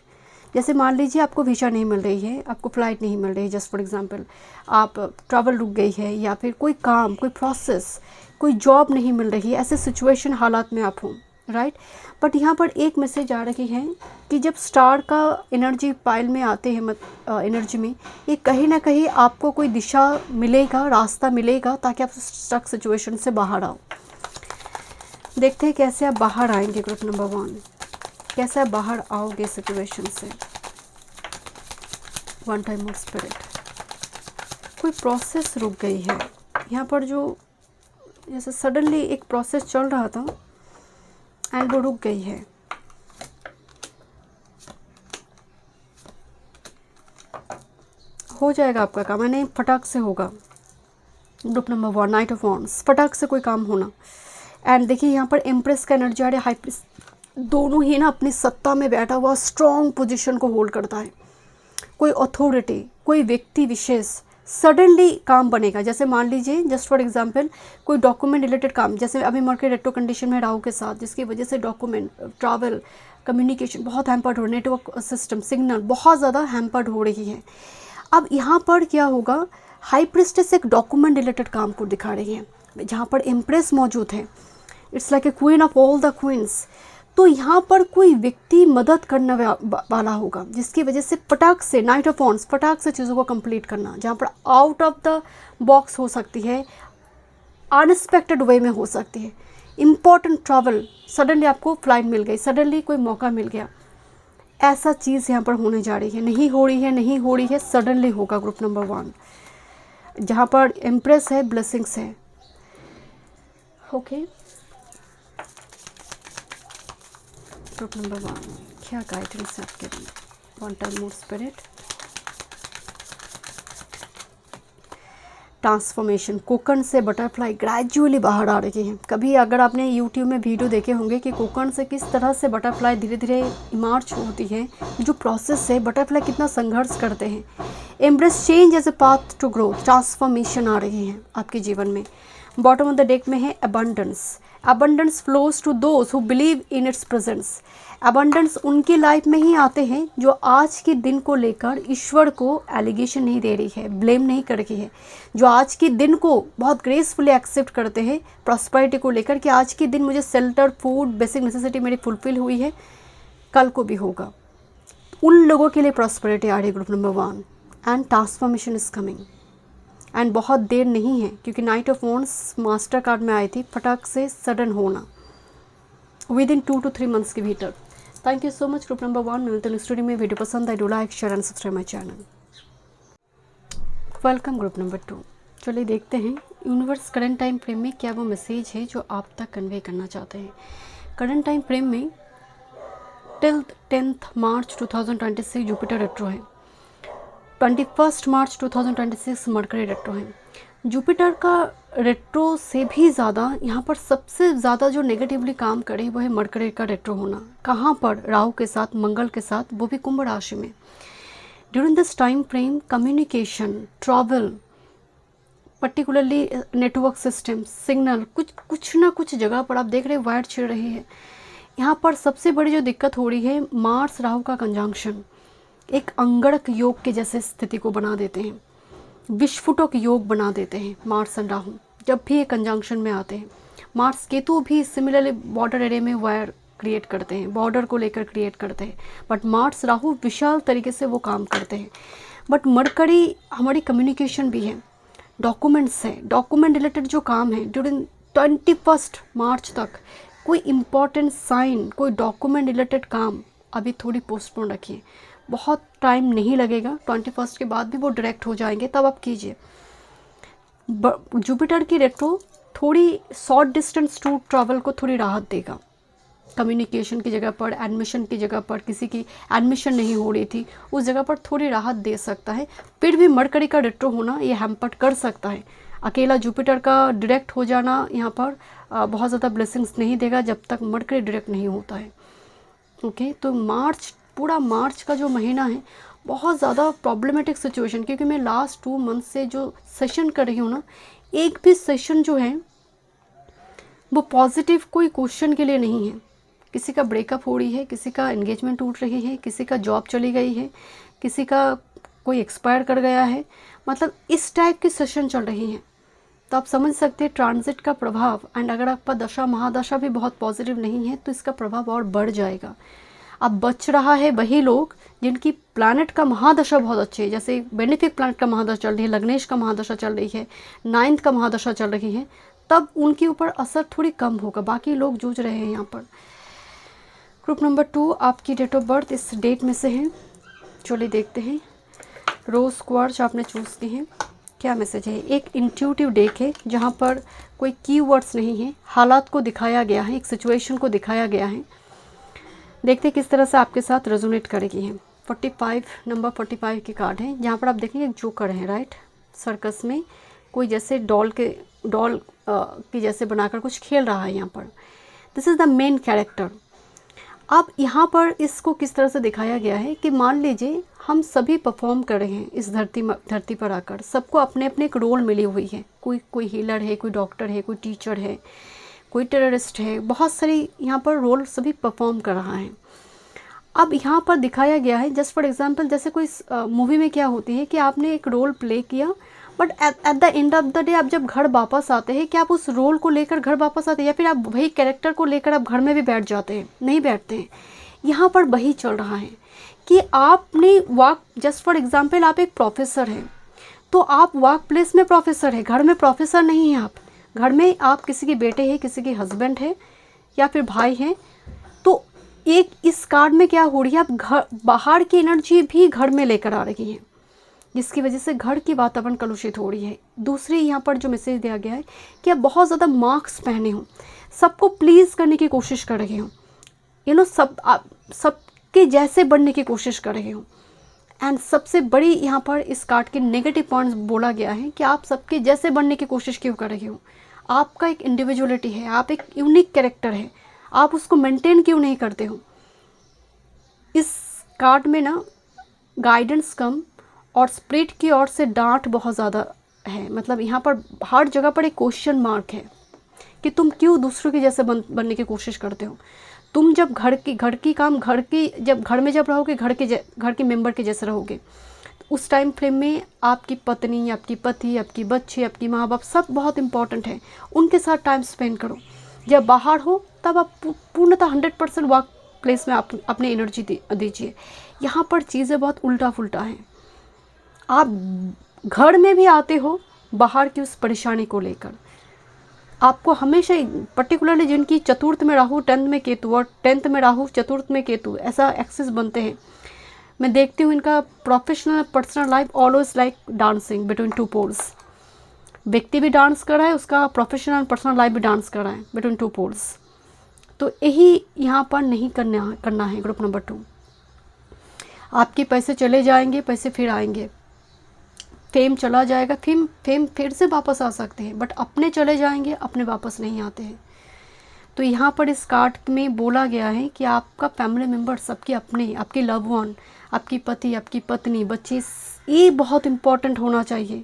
जैसे मान लीजिए आपको वीज़ा नहीं मिल रही है, आपको फ़्लाइट नहीं मिल रही है, जस्ट फॉर एग्जांपल, आप ट्रैवल रुक गई है, या फिर कोई काम, कोई प्रोसेस, कोई जॉब नहीं मिल रही है, ऐसे सिचुएशन हालात में आप हों, राइट। बट यहाँ पर एक मैसेज आ रही है कि जब स्टार का एनर्जी पाइल में आते हैं, एनर्जी में, ये कहीं ना कहीं आपको कोई दिशा मिलेगा, रास्ता मिलेगा, ताकि आप स्टक सिचुएशन से बाहर आओ। देखते हैं कैसे आप बाहर आएंगे ग्रुप नंबर 1, कैसे आप बाहर आओगे सिचुएशन से। 1 टाइम ऑफ स्पिरिट, कोई प्रोसेस रुक गई है यहाँ पर, जो जैसे सडनली एक प्रोसेस चल रहा था एंड वो रुक गई है। हो जाएगा आपका काम, यानी फटाक से होगा। Group number 1 night of wands, फटाक से कोई काम होना। एंड देखिए यहाँ पर एम्प्रेस का एनर्जी आ रहा है, हाई प्रीस्ट, दोनों ही ना अपनी सत्ता में बैठा हुआ स्ट्रॉन्ग पोजीशन को होल्ड करता है। कोई अथॉरिटी, कोई व्यक्ति विशेष, सडनली काम बनेगा। जैसे मान लीजिए जस्ट फॉर एग्जांपल कोई डॉक्यूमेंट रिलेटेड काम, जैसे अभी मर्क्यूरी रेट्रो कंडीशन में राहु के साथ, जिसकी वजह से डॉक्यूमेंट, ट्रैवल कम्युनिकेशन बहुत हैम्पर्ड हो, नेटवर्क सिस्टम सिग्नल बहुत ज़्यादा हैम्पर्ड हो रही है। अब यहाँ पर क्या होगा, हाई प्रिस्टेस एक डॉक्यूमेंट रिलेटेड काम को दिखा रही है, जहाँ पर एम्प्रेस मौजूद है, it's like a queen of all the queens. तो यहाँ पर कोई व्यक्ति मदद करने वाला होगा, जिसकी वजह से फटाक से नाइट ऑफ वॉन्ड्स, फटाक से चीज़ों को कंप्लीट करना, जहाँ पर आउट ऑफ द बॉक्स हो सकती है, अनएक्सपेक्टेड वे में हो सकती है। इम्पॉर्टेंट ट्रैवल, सडनली आपको फ्लाइट मिल गई, सडनली कोई मौका मिल गया, ऐसा चीज़ यहाँ पर होने जा रही है। नहीं हो रही है, सडनली होगा। ग्रुप नंबर 1 जहाँ पर एम्प्रेस है, ब्लेसिंग्स है। ओके, ग्रुप नंबर 1 क्या गाइडेंस है आपके लिए? One time more spirit. Transformation, cocoon से बटरफ्लाई ग्रेजुअली बाहर आ रही है। कभी अगर आपने यूट्यूब में वीडियो देखे होंगे कि कोकन से किस तरह से बटरफ्लाई धीरे धीरे इमर्ज होती है, जो प्रोसेस है, बटरफ्लाई कितना संघर्ष करते हैं। Embrace change as a path to grow, transformation आ रही है आपके जीवन में। बॉटम ऑफ द डेक में है abundance. Abundance flows to those who believe in its presence. Abundance उनकी लाइफ में ही आते हैं जो आज के दिन को लेकर ईश्वर को एलिगेशन नहीं दे रही है, ब्लेम नहीं कर रही है, जो आज के दिन को बहुत ग्रेसफुली एक्सेप्ट करते हैं प्रॉस्पेरिटी को लेकर कि आज के दिन मुझे शेल्टर, फूड, बेसिक नेसेसिटी मेरी फुलफिल हुई है, कल को भी होगा। उन लोगों के लिए प्रॉस्पेरिटी आ रही है group number 1 and transformation is coming. And बहुत देर नहीं है, क्योंकि night of wands master card में आई थी, फटाक से सडन होना विद इन 2 to 3 मंथ्स के भीतर। Thank you so much group number 1। मिलते हैं स्टूडियो में। वीडियो पसंद आए do like, share and subscribe my channel. Welcome group number 2। चलिए देखते हैं यूनिवर्स करंट टाइम फ्रेम में क्या वो मैसेज है जो आप तक कन्वे करना चाहते हैं। करंट टाइम फ्रेम में टिल 10 मार्च 2026 जुपिटर रेट्रो है, 21 मार्च 2026 मरकरी रेट्रो है। जुपिटर का रेट्रो से भी ज़्यादा यहाँ पर सबसे ज़्यादा जो नेगेटिवली काम करे वो है मरकरी का रेट्रो होना। कहाँ पर? राहु के साथ, मंगल के साथ, वो भी कुंभ राशि में। During this time frame communication, travel, particularly network system, signal, कुछ ना कुछ जगह पर आप देख रहे हैं वायर छिड़ रही है। यहाँ पर सबसे बड़ी जो दिक्कत हो रही है, मार्स राहु का कंजंक्शन एक अंगड़क योग के जैसे स्थिति को बना देते हैं, विस्फोटक योग बना देते हैं। मार्स एंड राहु जब भी एक कंजंक्शन में आते हैं, मार्स केतु भी सिमिलरली बॉर्डर एरिया में वायर क्रिएट करते हैं, बॉर्डर को लेकर क्रिएट करते हैं, बट मार्स राहु विशाल तरीके से वो काम करते हैं। बट मरकरी हमारी कम्युनिकेशन भी है, डॉक्यूमेंट्स है, डॉक्यूमेंट रिलेटेड जो काम है ड्यूरिंग 21 मार्च तक कोई इम्पॉर्टेंट साइन, कोई डॉक्यूमेंट रिलेटेड काम अभी थोड़ी पोस्टपोन रखिए, बहुत टाइम नहीं लगेगा, 21 के बाद भी वो डायरेक्ट हो जाएंगे, तब आप कीजिए। जुपिटर की रेट्रो थोड़ी शॉर्ट डिस्टेंस टू ट्रैवल को थोड़ी राहत देगा। कम्युनिकेशन की जगह पर, एडमिशन की जगह पर, किसी की एडमिशन नहीं हो रही थी उस जगह पर थोड़ी राहत दे सकता है। फिर भी मरकरी का रेट्रो होना ये हैम्पर्ड कर सकता है। अकेला जुपिटर का डायरेक्ट हो जाना यहाँ पर बहुत ज़्यादा ब्लेसिंग्स नहीं देगा जब तक मरकरी डायरेक्ट नहीं होता है। ओके, तो मार्च, पूरा मार्च का जो महीना है बहुत ज़्यादा प्रॉब्लमेटिक सिचुएशन, क्योंकि मैं लास्ट 2 मंथ से जो सेशन कर रही हूँ ना, एक भी सेशन जो है वो पॉजिटिव कोई क्वेश्चन के लिए नहीं है। किसी का ब्रेकअप हो रही है, किसी का एंगेजमेंट टूट रही है, किसी का जॉब चली गई है, किसी का कोई एक्सपायर कर गया है, मतलब इस टाइप की सेशन चल रही हैं। तो आप समझ सकते हैं ट्रांजिट का प्रभाव। एंड अगर आपका दशा महादशा भी बहुत पॉजिटिव नहीं है तो इसका प्रभाव और बढ़ जाएगा। अब बच रहा है वही लोग जिनकी प्लैनेट का महादशा बहुत अच्छी है, जैसे बेनिफिक प्लैनेट का महादशा चल रही है, लग्नेश का महादशा चल रही है, 9th का महादशा चल रही है, तब उनके ऊपर असर थोड़ी कम होगा। बाकी लोग जूझ रहे हैं यहाँ पर। ग्रुप नंबर 2, आपकी डेट ऑफ बर्थ इस डेट में से है। चलिए देखते हैं रोज क्वार्ट्ज आपने चूज़ की है, क्या मैसेज है। एक इंट्यूटिव डेक है जहाँ पर कोई कीवर्ड्स नहीं है, हालात को दिखाया गया है, एक सिचुएशन को दिखाया गया है। देखते किस तरह से आपके साथ रेजोनेट करेगी है। 45 नंबर 45 की कार्ड है, जहाँ पर आप देखेंगे एक जोकर है, राइट। सर्कस में कोई जैसे डॉल की जैसे बनाकर कुछ खेल रहा है यहाँ पर। This is the main character. अब यहाँ पर इसको किस तरह से दिखाया गया है कि मान लीजिए हम सभी परफॉर्म कर रहे हैं इस धरती पर आकर, सबको अपने अपने एक रोल मिली हुई है। कोई हीलर है, कोई डॉक्टर है, कोई टीचर है, कोई टेररिस्ट है, बहुत सारी यहाँ पर रोल सभी परफॉर्म कर रहा है। अब यहाँ पर दिखाया गया है, जस्ट फॉर एग्जांपल, जैसे कोई मूवी में क्या होती है कि आपने एक रोल प्ले किया, but at the end of the day आप जब घर वापस आते हैं, क्या आप उस रोल को लेकर घर वापस आते हैं, या फिर आप वही कैरेक्टर को लेकर आप घर में भी बैठ जाते हैं? नहीं बैठते हैं। यहाँ पर वही चल रहा है कि आपने वर्क, जस्ट फॉर एग्जांपल आप एक प्रोफेसर हैं, तो आप वर्क प्लेस में प्रोफेसर है, घर में प्रोफेसर नहीं हैं। आप घर में आप किसी के बेटे हैं, किसी के हस्बैंड है, या फिर भाई हैं। तो एक इस कार्ड में क्या हो रही है, आप घर बाहर की एनर्जी भी घर में लेकर आ रही हैं, जिसकी वजह से घर की वातावरण कलुषित हो रही है। दूसरी यहाँ पर जो मैसेज दिया गया है कि आप बहुत ज़्यादा मार्क्स पहने हो, सबको प्लीज़ करने की कोशिश कर रहे हो, सबके जैसे बनने की कोशिश कर रहे हो। एंड सबसे बड़ी यहाँ पर इस कार्ड के नेगेटिव पॉइंट्स बोला गया है कि आप सबके जैसे बनने की कोशिश क्यों कर रहे हो। आपका एक इंडिविजुअलिटी है, आप एक यूनिक कैरेक्टर है, आप उसको मेंटेन क्यों नहीं करते हो। इस कार्ड में ना गाइडेंस कम और स्पिरिट की ओर से डांट बहुत ज़्यादा है। मतलब यहाँ पर हर जगह पर एक क्वेश्चन मार्क है कि तुम क्यों दूसरों के जैसे बनने की कोशिश करते हो। तुम जब घर की काम जब घर में जब रहोगे, घर के मेंबर के जैसे रहोगे, तो उस टाइम फ्रेम में आपकी पत्नी, आपकी पति, आपकी बच्चे, आपकी माँ बाप सब बहुत इंपॉर्टेंट है, उनके साथ टाइम स्पेंड करो। जब बाहर हो तब आप पूर्णतः 100% वर्क प्लेस में आप अपनी एनर्जी दीजिए। यहाँ पर चीज़ें बहुत उल्टा फुल्टा हैं। आप घर में भी आते हो बाहर की उस परेशानी को लेकर। आपको हमेशा, पर्टिकुलरली जिनकी चतुर्थ में राहु, 10th में केतु, और 10th में राहु, चतुर्थ में केतु, ऐसा एक्सिस बनते हैं। मैं देखती हूँ इनका professional personal life always like dancing between two poles. व्यक्ति भी डांस कर रहा है, उसका प्रोफेशनल पर्सनल लाइफ भी डांस कर रहा है, बिटवीन टू पोल्स। तो यही यहाँ पर नहीं करना है। ग्रुप नंबर 2, आपके पैसे चले जाएंगे, पैसे फिर आएंगे। फेम चला जाएगा, फेम फिर से वापस आ सकते हैं, बट अपने चले जाएंगे, अपने वापस नहीं आते हैं। तो यहाँ पर इस कार्ड में बोला गया है कि आपका फैमिली मेम्बर, सबके अपने, आपके लव वन, आपकी पति, आपकी पत्नी, बच्चे, ये बहुत इम्पॉर्टेंट होना चाहिए।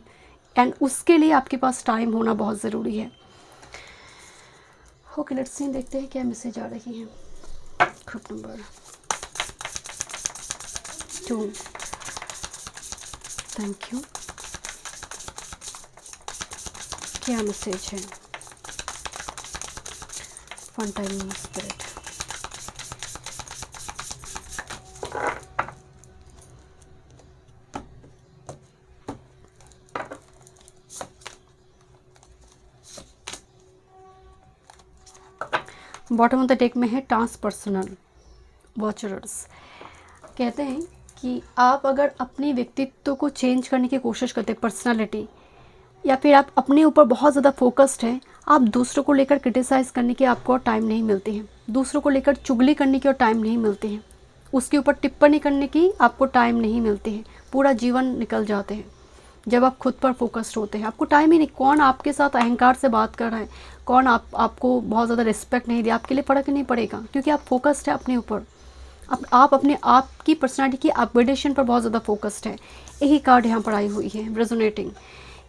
एंड उसके लिए आपके पास टाइम होना बहुत ज़रूरी है। ओके, लेट्स सी, देखते हैं क्या मैसेज आ रही है। Group number 2, thank you. क्या मैसेज है? One time spirit, bottom of the deck में है ट्रांसपर्सनल वॉचरर्स। कहते हैं कि आप अगर अपने व्यक्तित्व को चेंज करने की कोशिश करते हैं, पर्सनालिटी, या फिर आप अपने ऊपर बहुत ज़्यादा फोकस्ड हैं, आप दूसरों को लेकर क्रिटिसाइज़ करने की आपको और टाइम नहीं मिलती है, दूसरों को लेकर चुगली करने की और टाइम नहीं मिलती है, उसके ऊपर टिप्पणी करने की आपको टाइम नहीं मिलती है। पूरा जीवन निकल जाते हैं जब आप खुद पर फोकस्ड होते हैं। आपको टाइम ही नहीं, कौन आपके साथ अहंकार से बात कर रहा है, कौन आपको बहुत ज़्यादा रिस्पेक्ट नहीं दिया, आपके लिए फ़र्क नहीं पड़ेगा, क्योंकि आप फोकस्ड है अपने ऊपर। आप अपने आप की पर्सनैलिटी की अपग्रेडेशन पर बहुत ज़्यादा फोकस्ड है। यही कार्ड यहाँ पर आई हुई है, रेजोनेटिंग।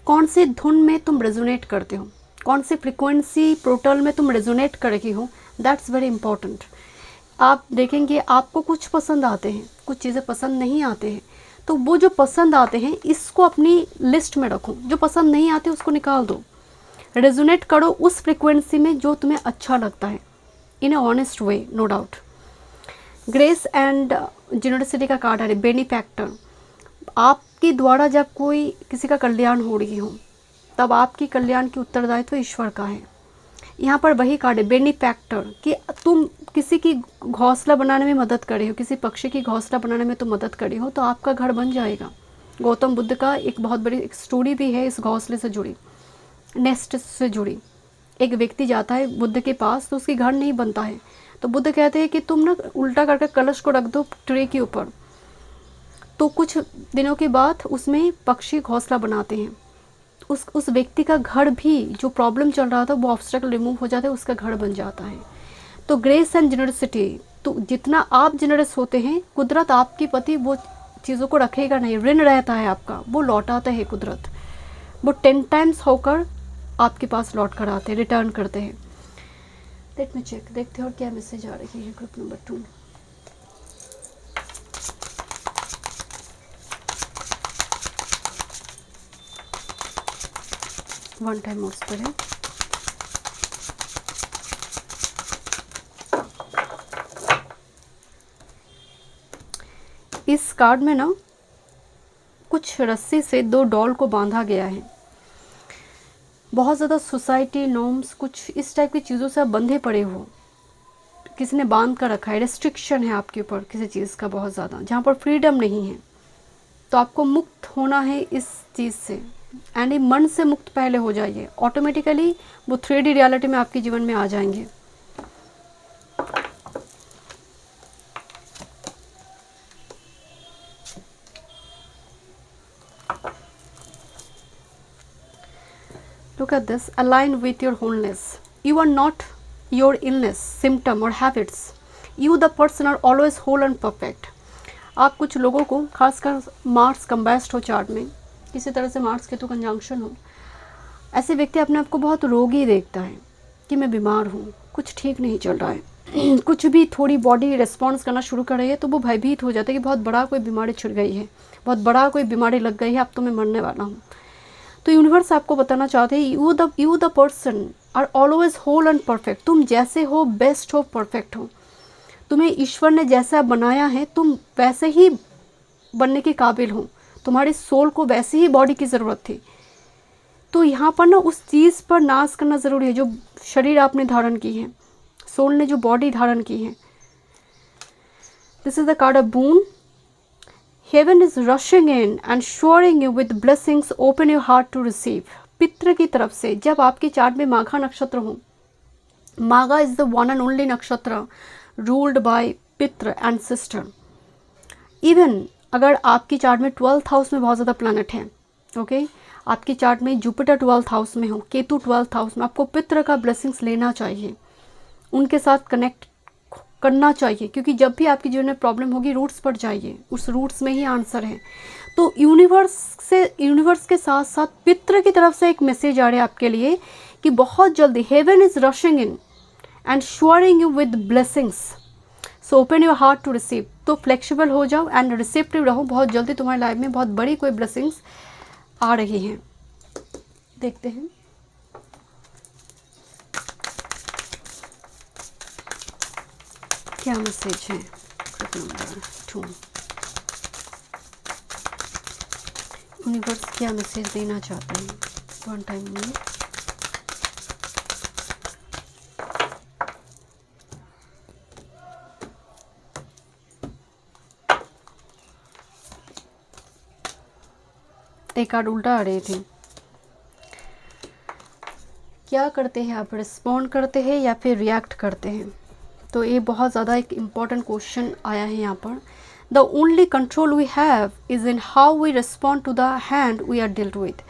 कौन से धुन में तुम रेजोनेट करते हो, कौन से फ्रिक्वेंसी पोर्टल में तुम रेजोनेट कर रही हो, दैट्स वेरी इंपॉर्टेंट। आप देखेंगे आपको कुछ पसंद आते हैं, कुछ चीज़ें पसंद नहीं आते हैं, तो वो जो पसंद आते हैं इसको अपनी लिस्ट में रखो, जो पसंद नहीं आते उसको निकाल दो। रेजोनेट करो उस फ्रिक्वेंसी में जो तुम्हें अच्छा लगता है, in a honest way, no doubt. Grace and generosity का कार्ड है, बेनिफैक्टर। आपके द्वारा जब कोई किसी का कल्याण हो रही हो, तब आपकी कल्याण की उत्तरदायित्व ईश्वर का है। यहाँ पर वही कार्ड है, बेनिफैक्टर, कि तुम किसी की घोंसला बनाने में मदद करे हो, किसी पक्षी की घोंसला बनाने में तुम मदद करे हो, तो आपका घर बन जाएगा। गौतम बुद्ध का एक बहुत बड़ी एक स्टोरी भी है इस घोंसले से जुड़ी, नेस्ट से जुड़ी। एक व्यक्ति जाता है बुद्ध के पास, तो उसके घर नहीं बनता है, तो बुद्ध कहते हैं कि तुम ना उल्टा करके कलश को रख दो ट्रे के ऊपर। तो कुछ दिनों के बाद उसमें पक्षी घोंसला बनाते हैं। उस व्यक्ति का घर भी, जो प्रॉब्लम चल रहा था वो ऑब्स्टेकल रिमूव हो जाता है, उसका घर बन जाता है। तो ग्रेस एंड जेनरसिटी, तो जितना आप जेनरस होते हैं, कुदरत आपके प्रति वो चीज़ों को रखेगा नहीं, ऋण रहता है आपका, वो लौटाता है कुदरत, वो 10 टाइम्स होकर आपके पास लौट कर आते हैं, रिटर्न करते हैं। लेट मी चेक, देखते हैं और क्या मैसेज आ रही है group number 2। One time modes पर है। इस कार्ड में ना कुछ रस्सी से 2 डॉल को बांधा गया है। बहुत ज़्यादा सोसाइटी नॉर्म्स कुछ इस टाइप की चीज़ों से आप बंधे पड़े हो, किसी ने बांध कर रखा है, रेस्ट्रिक्शन है आपके ऊपर किसी चीज़ का बहुत ज़्यादा, जहाँ पर फ्रीडम नहीं है। तो आपको मुक्त होना है इस चीज़ से, एंड ये मन से मुक्त पहले हो जाइए, ऑटोमेटिकली वो 3D रियलिटी में आपके जीवन में आ जाएंगे। Look at this, align with your wholeness. You are not your illness, symptom or habits. You the person are always whole and perfect. आप कुछ लोगों को, खासकर मार्स कंबास्ट हो चार्ट में, किसी तरह से मार्स केतु कंजंक्शन हो, ऐसे व्यक्ति अपने आप को बहुत रोगी देखता है कि मैं बीमार हूँ, कुछ ठीक नहीं चल रहा है कुछ भी थोड़ी बॉडी रिस्पॉन्स करना शुरू कर रही है तो वो भयभीत हो जाता है कि बहुत बड़ा कोई बीमारी छिड़ गई है, बहुत बड़ा कोई बीमारी लग गई है, अब तो मैं मरने वाला हूँ। तो यूनिवर्स आपको बताना चाहते हैं you the person are always whole and perfect. तुम जैसे हो, बेस्ट हो, परफेक्ट हो। तुम्हें ईश्वर ने जैसा बनाया है तुम वैसे ही बनने के काबिल हो। तुम्हारे सोल को वैसे ही बॉडी की ज़रूरत थी। तो यहाँ पर ना उस चीज़ पर नाश करना ज़रूरी है जो शरीर आपने धारण की है, सोल ने जो बॉडी धारण की है। This is the card of boon. Heaven is rushing in and showering you with blessings. Open your heart to receive. पितृ की तरफ से, जब आपके चार्ट में माघा नक्षत्र हो, माघा is the one and only नक्षत्र रूल्ड बाय पितृ एंड सिस्टर। इवन अगर आपकी चार्ट में 12th हाउस में बहुत ज़्यादा प्लैनेट है, ओके, आपकी चार्ट में जुपिटर 12th हाउस में हो, केतु 12th हाउस में, आपको पितृ का ब्लेसिंग्स लेना चाहिए, उनके साथ कनेक्ट करना चाहिए, क्योंकि जब भी आपके जीवन में प्रॉब्लम होगी रूट्स पर जाइए, उस रूट्स में ही आंसर है। तो यूनिवर्स के साथ साथ पितृ की तरफ से एक मैसेज आ रहा है आपके लिए कि बहुत जल्दी heaven is rushing in and showering you with blessings, so open your heart to receive. तो फ्लेक्सिबल हो जाओ एंड रिसेप्टिव रहो, बहुत जल्दी तुम्हारी लाइफ में बहुत बड़ी कोई ब्लेसिंग्स आ रही हैं। देखते हैं क्या मैसेज है ग्रुप नंबर 2। यूनिवर्स क्या मैसेज देना चाहते हैं वन टाइम में। एक कार्ड उल्टा आ रही थी। क्या करते हैं आप, रिस्पॉन्ड करते हैं या फिर रिएक्ट करते हैं? तो ये बहुत ज़्यादा एक इम्पॉर्टेंट क्वेश्चन आया है यहाँ पर। The only control we have is in how we respond to the hand we are dealt with.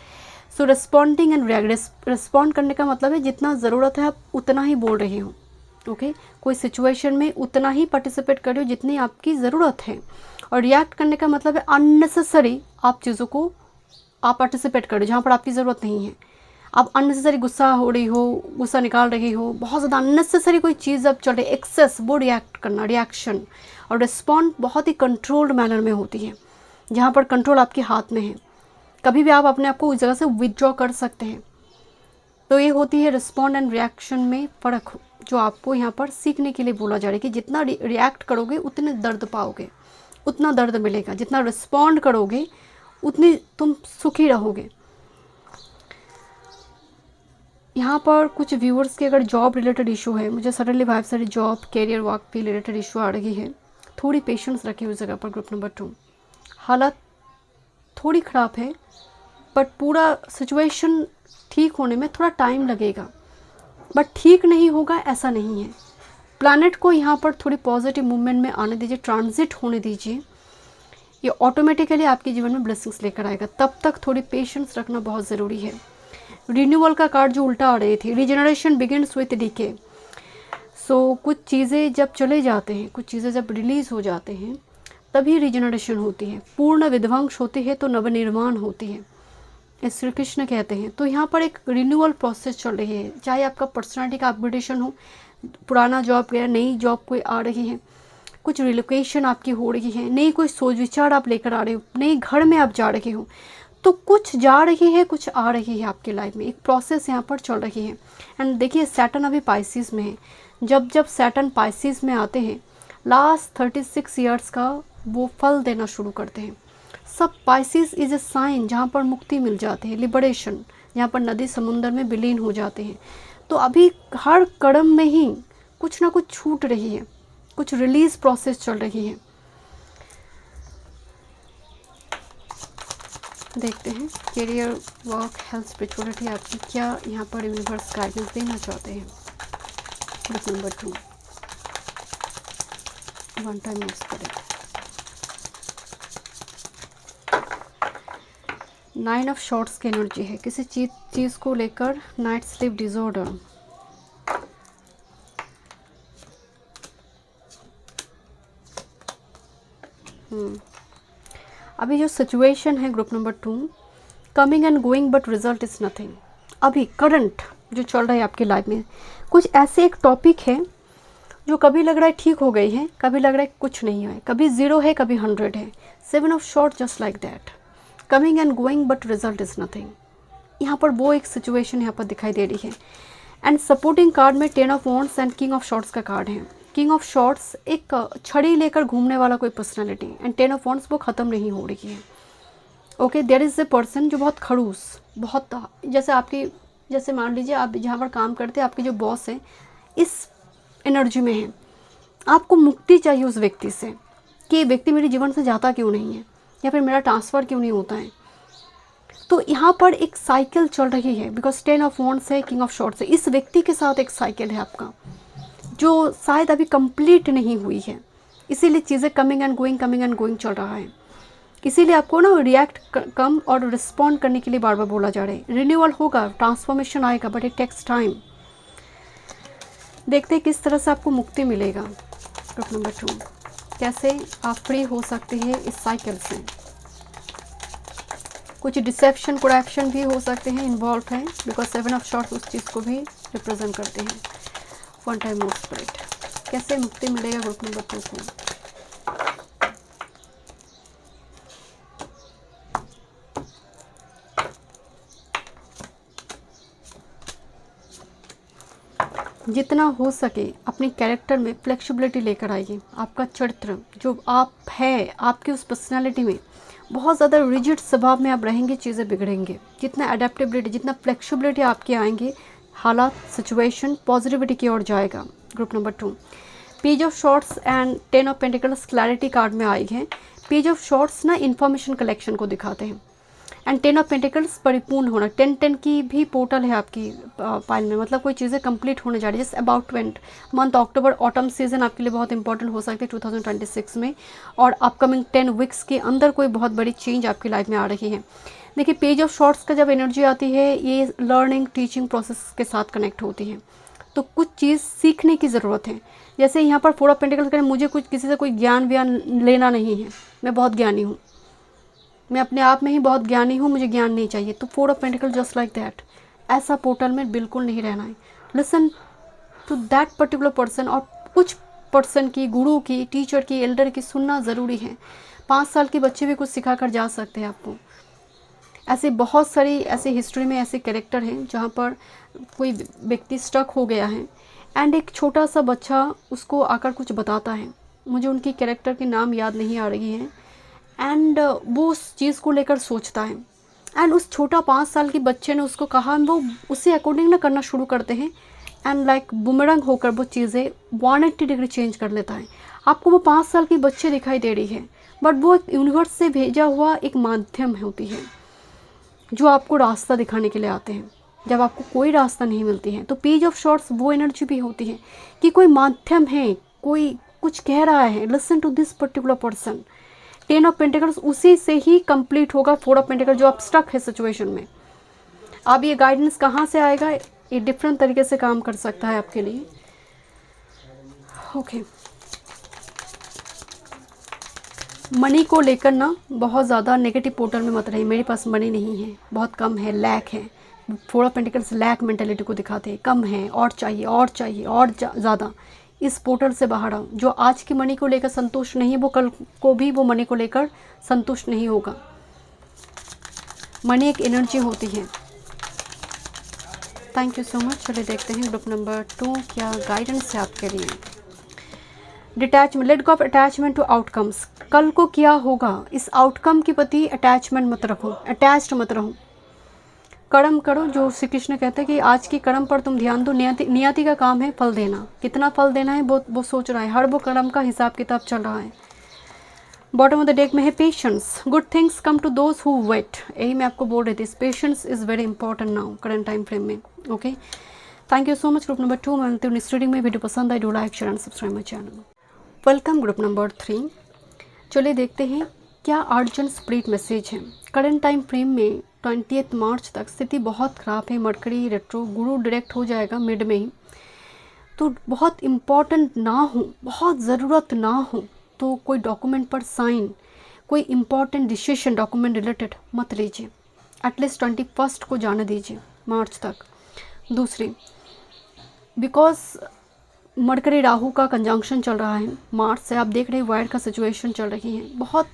So responding and react, respond करने का मतलब है जितना ज़रूरत है आप उतना ही बोल रहे हो, ओके, कोई सिचुएशन में उतना ही पार्टिसिपेट कर रहे हो जितनी आपकी ज़रूरत है। और रिएक्ट करने का मतलब है अननेसेसरी आप चीज़ों को आप पार्टिसिपेट कर रहे हो जहाँ पर आपकी ज़रूरत नहीं है। आप अननेसेसरी गुस्सा हो रही हो, गुस्सा निकाल रही हो, बहुत ज़्यादा अननेसेसरी कोई चीज़ अब चल रही है, एक्सेस, वो रिएक्ट करना, रिएक्शन। और रिस्पॉन्ड बहुत ही कंट्रोल्ड मैनर में होती है, जहाँ पर कंट्रोल आपके हाथ में है। कभी भी आप अपने आप को उस जगह से विदड्रॉ कर सकते हैं। तो ये होती है रिस्पॉन्ड एंड रिएक्शन में फ़र्क, जो आपको यहाँ पर सीखने के लिए बोला जा रहा है कि जितना रिएक्ट करोगे उतने दर्द पाओगे, उतना दर्द मिलेगा। जितना रिस्पॉन्ड करोगे उतनी तुम सुखी रहोगे। यहाँ पर कुछ व्यूअर्स के अगर जॉब रिलेटेड इशू है, मुझे सडनली भाई सारी जॉब कैरियर वर्क के रिलेटेड इशू आ रही है, थोड़ी पेशेंस रखिए उस जगह पर। ग्रुप नंबर 2, हालत थोड़ी ख़राब है बट पूरा सिचुएशन ठीक होने में थोड़ा टाइम लगेगा, बट ठीक नहीं होगा ऐसा नहीं है। प्लैनेट को यहाँ पर थोड़ी पॉजिटिव मूवमेंट में आने दीजिए, ट्रांजिट होने दीजिए, ये ऑटोमेटिकली आपके जीवन में ब्लेसिंग्स लेकर आएगा। तब तक थोड़ी पेशेंस रखना बहुत ज़रूरी है। रिन्यूअल का कार्ड जो उल्टा आ रही थी, रिजेनरेशन बिगिन्स विथ डीके। सो कुछ चीज़ें जब चले जाते हैं, कुछ चीज़ें जब रिलीज़ हो जाते हैं तभी रिजेनरेशन होती है। पूर्ण विध्वंस होती है तो नवनिर्माण होती है, श्री कृष्ण कहते हैं। तो यहाँ पर एक रिन्यूअल प्रोसेस चल रही है, चाहे आपका पर्सनालिटी का अपग्रेडेशन हो, पुराना जॉब गया, नई जॉब कोई आ रही है, कुछ रिलोकेशन आपकी हो रही है, नई कोई सोच विचार आप लेकर आ रहे हो, नई घर में आप जा रहे हो। तो कुछ जा रही है, कुछ आ रही है आपकी लाइफ में, एक प्रोसेस यहाँ पर चल रही है। एंड देखिए सैटर्न अभी पाइसिस में है, जब जब सैटर्न पाइसिस में आते हैं लास्ट 36 ईयर्स का वो फल देना शुरू करते हैं। सब पाइसिस इज ए साइन जहाँ पर मुक्ति मिल जाती है, लिबरेशन, जहाँ पर नदी समुंदर में विलीन हो जाते हैं। तो अभी हर कदम में ही कुछ ना कुछ छूट रही है, कुछ रिलीज प्रोसेस चल रही है। देखते हैं करियर, वर्क, हेल्थ, स्पिरिचुअलिटी आपकी क्या यहाँ पर यूनिवर्स गाइडेंस देना चाहते हैं। Group number 2 one time use करें। 9 ऑफ शॉर्ट्स की एनर्जी है, किसी चीज़ को लेकर नाइट स्लीप डिसऑर्डर। अभी जो सिचुएशन है group number 2, coming and going but result is nothing. अभी करंट जो चल रहा है आपकी लाइफ में, कुछ ऐसे एक टॉपिक है जो कभी लग रहा है ठीक हो गई है, कभी लग रहा है कुछ नहीं है, कभी 0 है, कभी 100 है। 7 of short just like that, coming and going but result is nothing. यहाँ पर वो एक सिचुएशन यहाँ पर दिखाई दे रही है। एंड सपोर्टिंग कार्ड में 10 of wands and king of shorts का कार्ड है। किंग ऑफ शॉर्ट्स एक छड़ी लेकर घूमने वाला कोई पर्सनैलिटी, एंड 10 ऑफ वॉन्ड्स वो ख़त्म नहीं हो रही है। Okay, there is a person जो बहुत खड़ूस, बहुत जैसे आपकी, जैसे मान लीजिए आप जहाँ पर काम करते हैं, आपके जो बॉस है इस एनर्जी में है, आपको मुक्ति चाहिए उस व्यक्ति से कि ये व्यक्ति मेरे जीवन से जाता क्यों नहीं है, या फिर मेरा ट्रांसफ़र क्यों नहीं होता है। तो यहाँ पर एक साइकिल चल रही है, बिकॉज 10 ऑफ वॉन्ड्स है, किंग ऑफ शॉर्ट्स है। इस व्यक्ति के साथ एक साइकिल है आपका जो शायद अभी कंप्लीट नहीं हुई है, इसीलिए चीज़ें कमिंग एंड गोइंग चल रहा है। इसीलिए आपको ना रिएक्ट कम और रिस्पॉन्ड करने के लिए बार बार बोला जा रहा है। रिन्यूअल होगा, ट्रांसफॉर्मेशन आएगा, बट इट टेक्स टाइम। देखते हैं किस तरह से आपको मुक्ति मिलेगा। ग्रुप नंबर 2, कैसे आप फ्री हो सकते हैं इस साइकिल से। कुछ डिसेप्शन, करप्शन भी हो सकते हैं, इन्वॉल्व हैं, बिकॉज 7 ऑफ शॉर्ट्स उस चीज़ को भी रिप्रेजेंट करते हैं। वन टाइम मोर स्पिरिट, कैसे मुक्ति मिलेगा ग्रुप नंबर 2 को। जितना हो सके अपने कैरेक्टर में फ्लेक्सिबिलिटी लेकर आइए। आपका चरित्र जो आप है, आपकी उस पर्सनालिटी में बहुत ज़्यादा रिजिड स्वभाव में आप रहेंगे, चीज़ें बिगड़ेंगे। जितना अडेप्टेबिलिटी, जितना फ्लेक्सिबिलिटी आपके आएंगे, हालात, सिचुएशन पॉजिटिविटी की ओर जाएगा। Group number 2, page of swords and 10 of pentacles clarity card में आई है। पेज ऑफ शॉर्ट्स ना इन्फॉर्मेशन कलेक्शन को दिखाते हैं, एंड 10 ऑफ पेंटिकल्स परिपूर्ण होना। 10 की भी पोर्टल है आपकी फाइल में, मतलब कोई चीज़ें कंप्लीट होने जा रही है। जैसे about 20 month October, autumn season आपके लिए बहुत इंपॉर्टेंट हो सकती है 2026 में, और अपकमिंग 10 वीक्स के अंदर कोई बहुत बड़ी चेंज आपकी लाइफ में आ रही है। देखिए पेज ऑफ शॉर्ट्स का जब एनर्जी आती है, ये लर्निंग टीचिंग प्रोसेस के साथ कनेक्ट होती है, तो कुछ चीज़ सीखने की ज़रूरत है। जैसे यहाँ पर 4 ऑफ पेंटिकल्स करें, मुझे कुछ किसी से कोई ज्ञान व्यान लेना नहीं है, मैं बहुत ज्ञानी हूँ, मैं अपने आप में ही बहुत ज्ञानी हूँ, मुझे ज्ञान नहीं चाहिए। तो 4 of pentacle just like that, ऐसा पोर्टल में बिल्कुल नहीं रहना है। Listen to that particular person, और कुछ पर्सन की, गुरु की, टीचर की, एल्डर की सुनना ज़रूरी है। 5 साल के बच्चे भी कुछ सिखा कर जा सकते हैं आपको। ऐसे बहुत सारी ऐसे हिस्ट्री में ऐसे कैरेक्टर हैं जहाँ पर कोई व्यक्ति स्टक हो गया है, एंड एक छोटा सा बच्चा उसको आकर कुछ बताता है। मुझे उनकी कैरेक्टर के नाम याद नहीं आ रही है, एंड वो उस चीज़ को लेकर सोचता है, एंड उस छोटा 5 साल के बच्चे ने उसको कहा, वो उसी अकॉर्डिंग ना करना शुरू करते हैं, एंड लाइक बुमरंग होकर वो चीज़ें 180 डिग्री चेंज कर लेता है। आपको वो 5 साल की बच्चे दिखाई दे रही है, बट वो एक यूनिवर्स से भेजा हुआ एक माध्यम होती है जो आपको रास्ता दिखाने के लिए आते हैं जब आपको कोई रास्ता नहीं मिलती है। तो पेज ऑफ शॉर्ट्स वो एनर्जी भी होती है कि कोई माध्यम है, कोई कुछ कह रहा है, listen to this particular person. 10 of pentacles उसी से ही कंप्लीट होगा। 4 ऑफ पेंटिकल जो आप स्टक है सिचुएशन में, अब ये गाइडेंस कहाँ से आएगा, ये डिफरेंट तरीके से काम कर सकता है आपके लिए। ओके, मनी को लेकर ना बहुत ज़्यादा नेगेटिव पोर्टल में मत रहिए, मेरे पास मनी नहीं है, बहुत कम है, लैक है। 4 ऑफ पेंटिकल्स लैक मेंटेलिटी को दिखाते हैं, कम है, और चाहिए और चाहिए और ज़्यादा। इस पोर्टल से बाहर आओ। जो आज की मनी को लेकर संतुष्ट नहीं है, वो कल को भी वो मनी को लेकर संतुष्ट नहीं होगा। मनी एक एनर्जी होती है। Thank you so much. चलिए देखते हैं ग्रुप नंबर 2 क्या गाइडेंस है आपके लिए। Detachment, let go of attachment to outcomes. कल को क्या होगा इस आउटकम के प्रति अटैचमेंट मत रखो, अटैच्ड मत रहो। कर्म करो जो श्री कृष्ण कहते हैं कि आज की कर्म पर तुम ध्यान दो, नियति का काम है फल देना। कितना फल देना है वो सोच रहा है, हर वो कर्म का हिसाब किताब चल रहा है। बॉटम ऑफ द डेक में है patience, good things come to those who wait. यही मैं आपको बोल रही थी, patience is very important now current time frame में। Okay, thank you so much. Group number 2 मैं मिलती हूँ नेक्स्ट रीडिंग में। वीडियो पसंद आए do like share and subscribe my channel. Welcome group number 3। चलिए देखते हैं क्या अर्जेंट स्पिरिट मैसेज है। करंट टाइम फ्रेम में 20 मार्च तक स्थिति बहुत ख़राब है। मरकरी रेट्रो, गुरु डायरेक्ट हो जाएगा मिड में ही, तो बहुत इम्पॉर्टेंट ना हो, बहुत ज़रूरत ना हो तो कोई डॉक्यूमेंट पर साइन, कोई इम्पॉर्टेंट डिसीजन डॉक्यूमेंट रिलेटेड मत लीजिए। एटलीस्ट 21 को जाने दीजिए मार्च तक। दूसरी, बिकॉज मरकरी राहु का कंजंक्शन चल रहा है मार्च से, आप देख रहे हैं वायर का सिचुएशन चल रही है, बहुत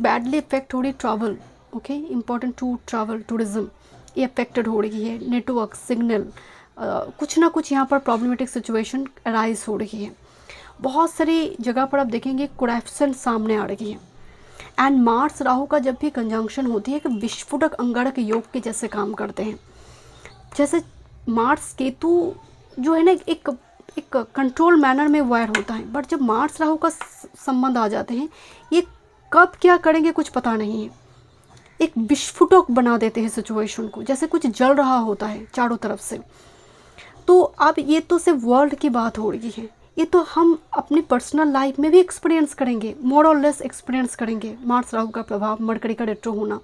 बैडली इफेक्ट हो रही travel. Okay, important to travel, tourism ये अफेक्टेड हो रही है। नेटवर्क सिग्नल कुछ ना कुछ यहाँ पर प्रॉब्लमेटिक सिचुएशन अराइज हो रही है। बहुत सारी जगह पर आप देखेंगे करप्शन सामने आ रही है। एंड मार्स राहु का जब भी कंजंक्शन होती है कि विस्फोटक अंगारक योग के जैसे काम करते हैं। जैसे मार्स केतु जो है ना एक कंट्रोल मैनर में वायर होता है, बट जब मार्स राहु का संबंध आ जाते हैं ये कब क्या करेंगे कुछ पता नहीं है। एक विस्फोटक बना देते हैं सिचुएशन को, जैसे कुछ जल रहा होता है चारों तरफ से। तो अब ये तो सिर्फ वर्ल्ड की बात हो रही है, ये तो हम अपनी पर्सनल लाइफ में भी एक्सपीरियंस करेंगे, मोर और लेस एक्सपीरियंस करेंगे। मार्स राहु का प्रभाव, मरकरी का रेट्रो होना,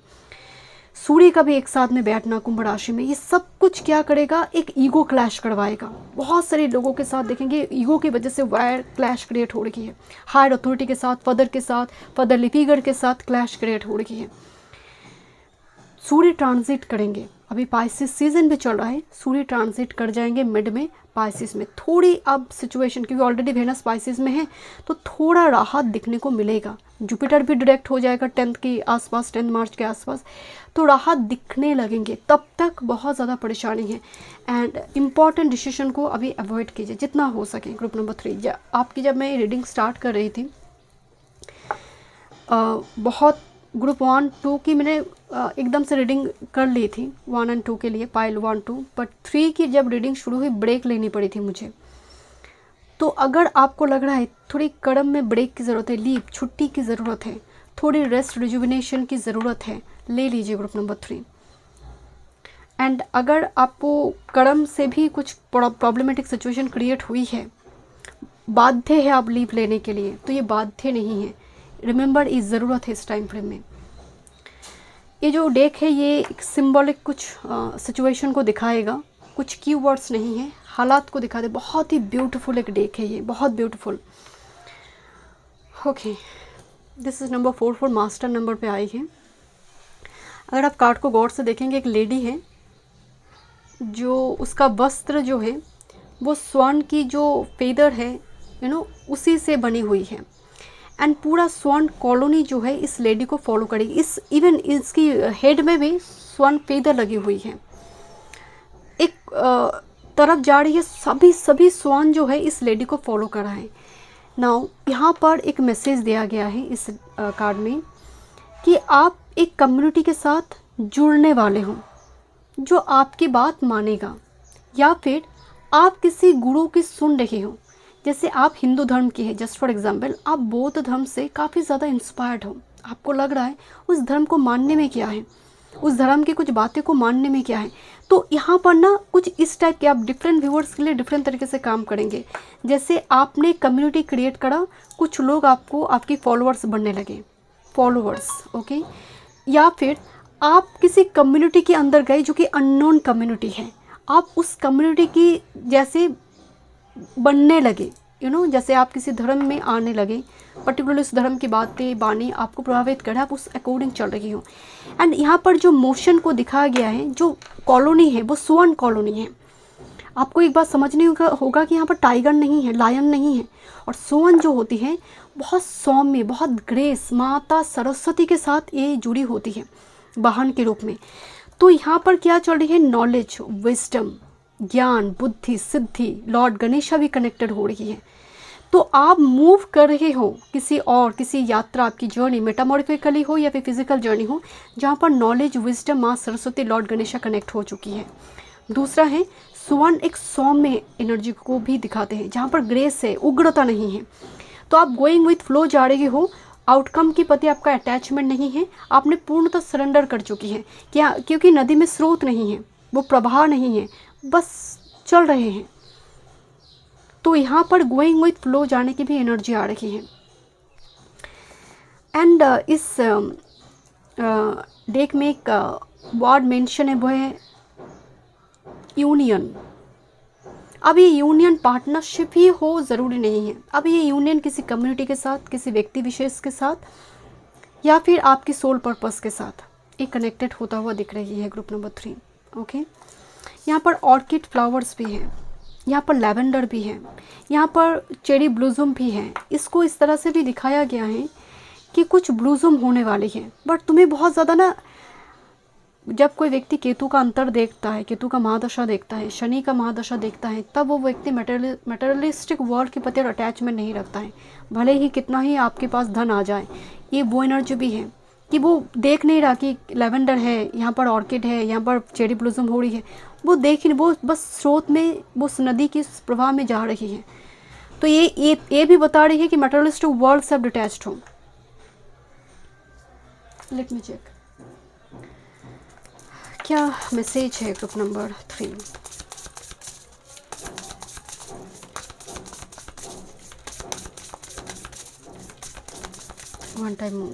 सूर्य का भी एक साथ में बैठना कुंभ राशि में, ये सब कुछ क्या करेगा, एक ईगो क्लैश करवाएगा। बहुत सारे लोगों के साथ देखेंगे ईगो की वजह से वायर क्लैश क्रिएट हो रही है। हायर अथॉरिटी के साथ, फादर के साथ, फादर लिपिगर के साथ क्लैश क्रिएट हो रही है। सूर्य ट्रांजिट करेंगे, अभी पाइसिस सीजन भी चल रहा है, सूर्य ट्रांजिट कर जाएंगे मिड में पाइसिस में। थोड़ी अब सिचुएशन, क्योंकि ऑलरेडी वेनस पाइसिस में है तो थोड़ा राहत दिखने को मिलेगा। जुपिटर भी डायरेक्ट हो जाएगा 10 के आसपास, 10 मार्च के आसपास, तो राहत दिखने लगेंगे। तब तक बहुत ज़्यादा परेशानी है एंड इम्पॉर्टेंट डिसीजन को अभी अवॉइड कीजिए जितना हो सके। ग्रुप नंबर 3 आपकी जब मैं रीडिंग स्टार्ट कर रही थी बहुत ग्रुप 1 2 की मैंने एकदम से रीडिंग कर ली थी 1 और 2 के लिए, पाइल 1 2, बट 3 की जब रीडिंग शुरू हुई ब्रेक लेनी पड़ी थी मुझे। तो अगर आपको लग रहा है थोड़ी कर्म में ब्रेक की ज़रूरत है, लीव छुट्टी की ज़रूरत है, थोड़ी रेस्ट रिजुविनेशन की ज़रूरत है, ले लीजिए ग्रुप नंबर 3। एंड अगर आपको कर्म से भी कुछ प्रॉब्लमेटिक सिचुएशन क्रिएट हुई है, बाध्य है आप लीव लेने के लिए, तो ये बाध्य नहीं है। रिमेंबर ये ज़रूरत है इस टाइम फ्रेम में। ये जो डेक है ये एक सिंबॉलिक कुछ सिचुएशन को दिखाएगा, कुछ कीवर्ड्स नहीं है, हालात को दिखा दे। बहुत ही ब्यूटीफुल एक डेक है ये, बहुत beautiful. Okay, this is number 4 master number पे आई है। अगर आप कार्ड को गौर से देखेंगे, एक लेडी है जो उसका वस्त्र जो है वो स्वर्ण की जो फेदर है उसी से बनी हुई है। एंड पूरा स्वर्ण कॉलोनी जो है इस लेडी को फॉलो करेगी। इस इवन इसकी हेड में भी स्वर्ण फेदर लगी हुई है। एक तरफ जा रही है, सभी स्वर्ण जो है इस लेडी को फॉलो कर रहा है। नाउ यहाँ पर एक मैसेज दिया गया है इस कार्ड में कि आप एक कम्युनिटी के साथ जुड़ने वाले हो जो आपकी बात मानेगा, या फिर आप किसी गुरु की सुन रहे हो। जैसे आप हिंदू धर्म की है, जस्ट फॉर एग्जांपल, आप बौद्ध धर्म से काफ़ी ज़्यादा इंस्पायर्ड हो, आपको लग रहा है उस धर्म को मानने में क्या है, उस धर्म की कुछ बातें को मानने में क्या है। तो यहाँ पर ना कुछ इस टाइप के आप डिफरेंट व्यूअर्स के लिए डिफरेंट तरीके से काम करेंगे। जैसे आपने कम्युनिटी क्रिएट करा, कुछ लोग आपको आपकी फॉलोअर्स बनने लगे, फॉलोअर्स, ओके। या फिर आप किसी कम्युनिटी के अंदर गए जो कि अननोन कम्युनिटी है, आप उस कम्युनिटी की जैसे बनने लगे, जैसे आप किसी धर्म में आने लगे, पर्टिकुलरली उस धर्म की बातें बानी आपको प्रभावित करे, आप उस अकॉर्डिंग चल रही हो। एंड यहाँ पर जो मोशन को दिखाया गया है, जो कॉलोनी है वो स्वर्ण कॉलोनी है। आपको एक बात समझनी होगा कि यहाँ पर टाइगर नहीं है, लायन नहीं है, और स्वर्ण जो होती है बहुत सौम्य, बहुत ग्रेस, माता सरस्वती के साथ ये जुड़ी होती है। वाहन के रूप में। तो यहाँ पर क्या चल रही है, नॉलेज, विजडम, ज्ञान, बुद्धि, सिद्धि, लॉर्ड गणेशा भी कनेक्टेड हो रही है। तो आप मूव कर रहे हो किसी यात्रा, आपकी जर्नी मेटामॉर्फिकली हो या फिर फिजिकल जर्नी हो, जहाँ पर नॉलेज, विजडम, माँ सरस्वती, लॉर्ड गणेशा कनेक्ट हो चुकी है। दूसरा है स्वर्ण, एक सौम्य एनर्जी को भी दिखाते हैं, जहाँ पर ग्रेस है, उग्रता नहीं है। तो आप गोइंग विथ फ्लो जा रहे हो, आउटकम के प्रति आपका अटैचमेंट नहीं है, आपने पूर्णतः सरेंडर कर चुकी है। क्या? क्योंकि नदी में स्रोत नहीं है, वो प्रवाह नहीं है, बस चल रहे हैं। तो यहाँ पर गोइंग विथ फ्लो जाने की भी एनर्जी आ रही है। एंड इस डेक में एक वर्ड मेंशन है, वो है यूनियन। अब ये यूनियन पार्टनरशिप ही हो ज़रूरी नहीं है। अब ये यूनियन किसी कम्युनिटी के साथ, किसी व्यक्ति विशेष के साथ, या फिर आपकी सोल पर्पस के साथ ये कनेक्टेड होता हुआ दिख रही है। Group number 3। ओके, यहाँ पर ऑर्किड फ्लावर्स भी हैं, यहाँ पर लैवेंडर भी है, यहाँ पर चेरी ब्लूजम भी है। इसको इस तरह से भी दिखाया गया है कि कुछ ब्लूजम होने वाली है। बट तुम्हें बहुत ज़्यादा ना, जब कोई व्यक्ति केतु का अंतर देखता है, केतु का महादशा देखता है, शनि का महादशा देखता है, तब वो व्यक्ति मटेरियलिस्टिक वर्ल्ड के प्रति अटैचमेंट नहीं रखता है, भले ही कितना ही आपके पास धन आ जाए। ये वो एनर्जी भी है कि वो देख नहीं रहा कि लेवेंडर है, यहाँ पर ऑर्किड है, यहाँ पर चेरी ब्लूजम हो रही है, वो देख नहीं, वो बस स्रोत में, वो नदी की प्रवाह में जा रही है। तो ये भी बता रही है कि मटेरियलिस्टिक वर्ल्ड से डिटैच्ड हो। लेट मी चेक क्या मैसेज है group number 3। One time move.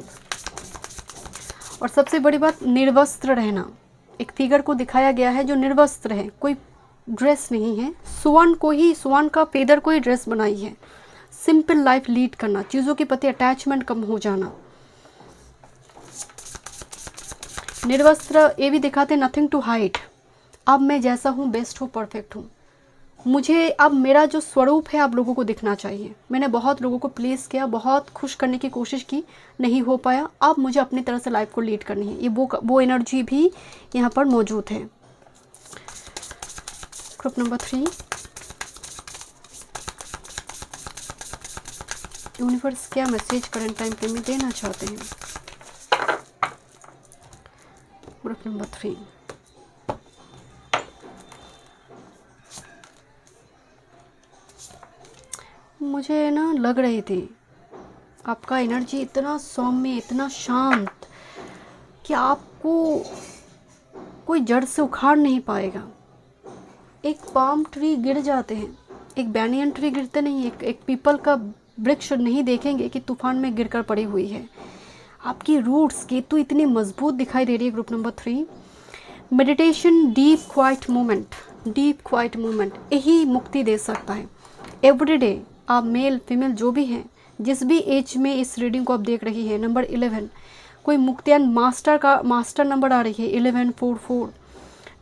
और सबसे बड़ी बात, निर्वस्त्र रहना। एक फिगर को दिखाया गया है जो निर्वस्त्र है, कोई ड्रेस नहीं है। स्वर्ण का फेदर को ही ड्रेस बनाई है। सिंपल लाइफ लीड करना, चीज़ों के प्रति अटैचमेंट कम हो जाना। निर्वस्त्र ये भी दिखाते, नथिंग टू हाइड। अब मैं जैसा हूँ, बेस्ट हूँ, परफेक्ट हूँ। मुझे अब मेरा जो स्वरूप है आप लोगों को दिखना चाहिए। मैंने बहुत लोगों को प्लीज़ किया, बहुत खुश करने की कोशिश की, नहीं हो पाया। अब मुझे अपनी तरह से लाइफ को लीड करनी है। ये वो एनर्जी भी यहाँ पर मौजूद है। Group number 3। यूनिवर्स क्या मैसेज करंट टाइम पे में देना चाहते हैं? Group number 3। मुझे ना लग रही थी आपका एनर्जी इतना सौम्य, इतना शांत कि आपको कोई जड़ से उखाड़ नहीं पाएगा। एक पाम ट्री गिर जाते हैं, एक बैनियन ट्री गिरते नहीं, एक पीपल का वृक्ष नहीं देखेंगे कि तूफान में गिरकर पड़ी हुई है। आपकी रूट्स की तो इतनी मजबूत दिखाई दे रही है। Group number 3। Meditation, deep quite movement यही मुक्ति दे सकता है। एवरीडे आप मेल फीमेल जो भी हैं, जिस भी एज में इस रीडिंग को आप देख रही है, नंबर 11 कोई मुक्तियान मास्टर नंबर आ रही है 1144।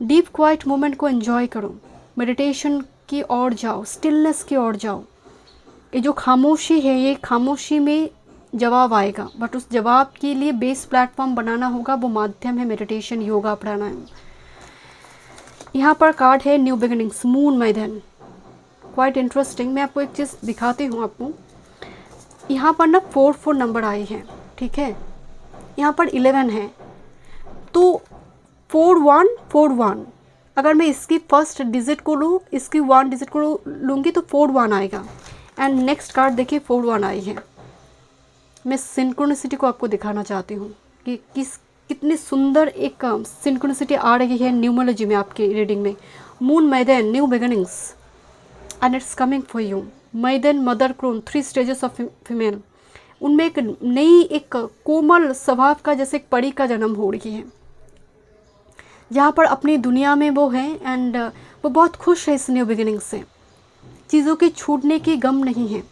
डीप क्वाइट मूवमेंट को एंजॉय करो, मेडिटेशन की ओर जाओ, स्टिलनेस की ओर जाओ। ये जो खामोशी है, ये खामोशी में जवाब आएगा, बट उस जवाब के लिए बेस प्लेटफॉर्म बनाना होगा। वो माध्यम है मेडिटेशन, योगा, प्राणायाम। यहाँ पर कार्ड है न्यू बिगिनिंग्स, मून मैदान, क्वाइट इंटरेस्टिंग। मैं आपको एक चीज़ दिखाती हूँ आपको। यहाँ पर ना 44 नंबर आई है, ठीक है, यहाँ पर 11 है, तो 4141 अगर मैं इसकी फर्स्ट डिजिट को लूँ, इसकी 1 डिजिट को लूँगी तो 41 आएगा। एंड नेक्स्ट कार्ड देखिए 41 आई है। मैं सिंक्रोनिसिटी को आपको दिखाना चाहती हूँ कि कितनी सुंदर एक सिंक्रोनिसिटी आ रही है न्यूमरोलॉजी में, आपकी रीडिंग में। Moon maiden, new beginnings, and it's coming for you. Maiden, mother crone, 3 stages of female, उनमें एक नई, एक कोमल स्वभाव का, जैसे एक परी का जन्म हो रही है, जहाँ पर अपनी दुनिया में वो है। एंड वो बहुत खुश है इस न्यू बिगिनिंग से। चीज़ों के छूटने की गम नहीं है,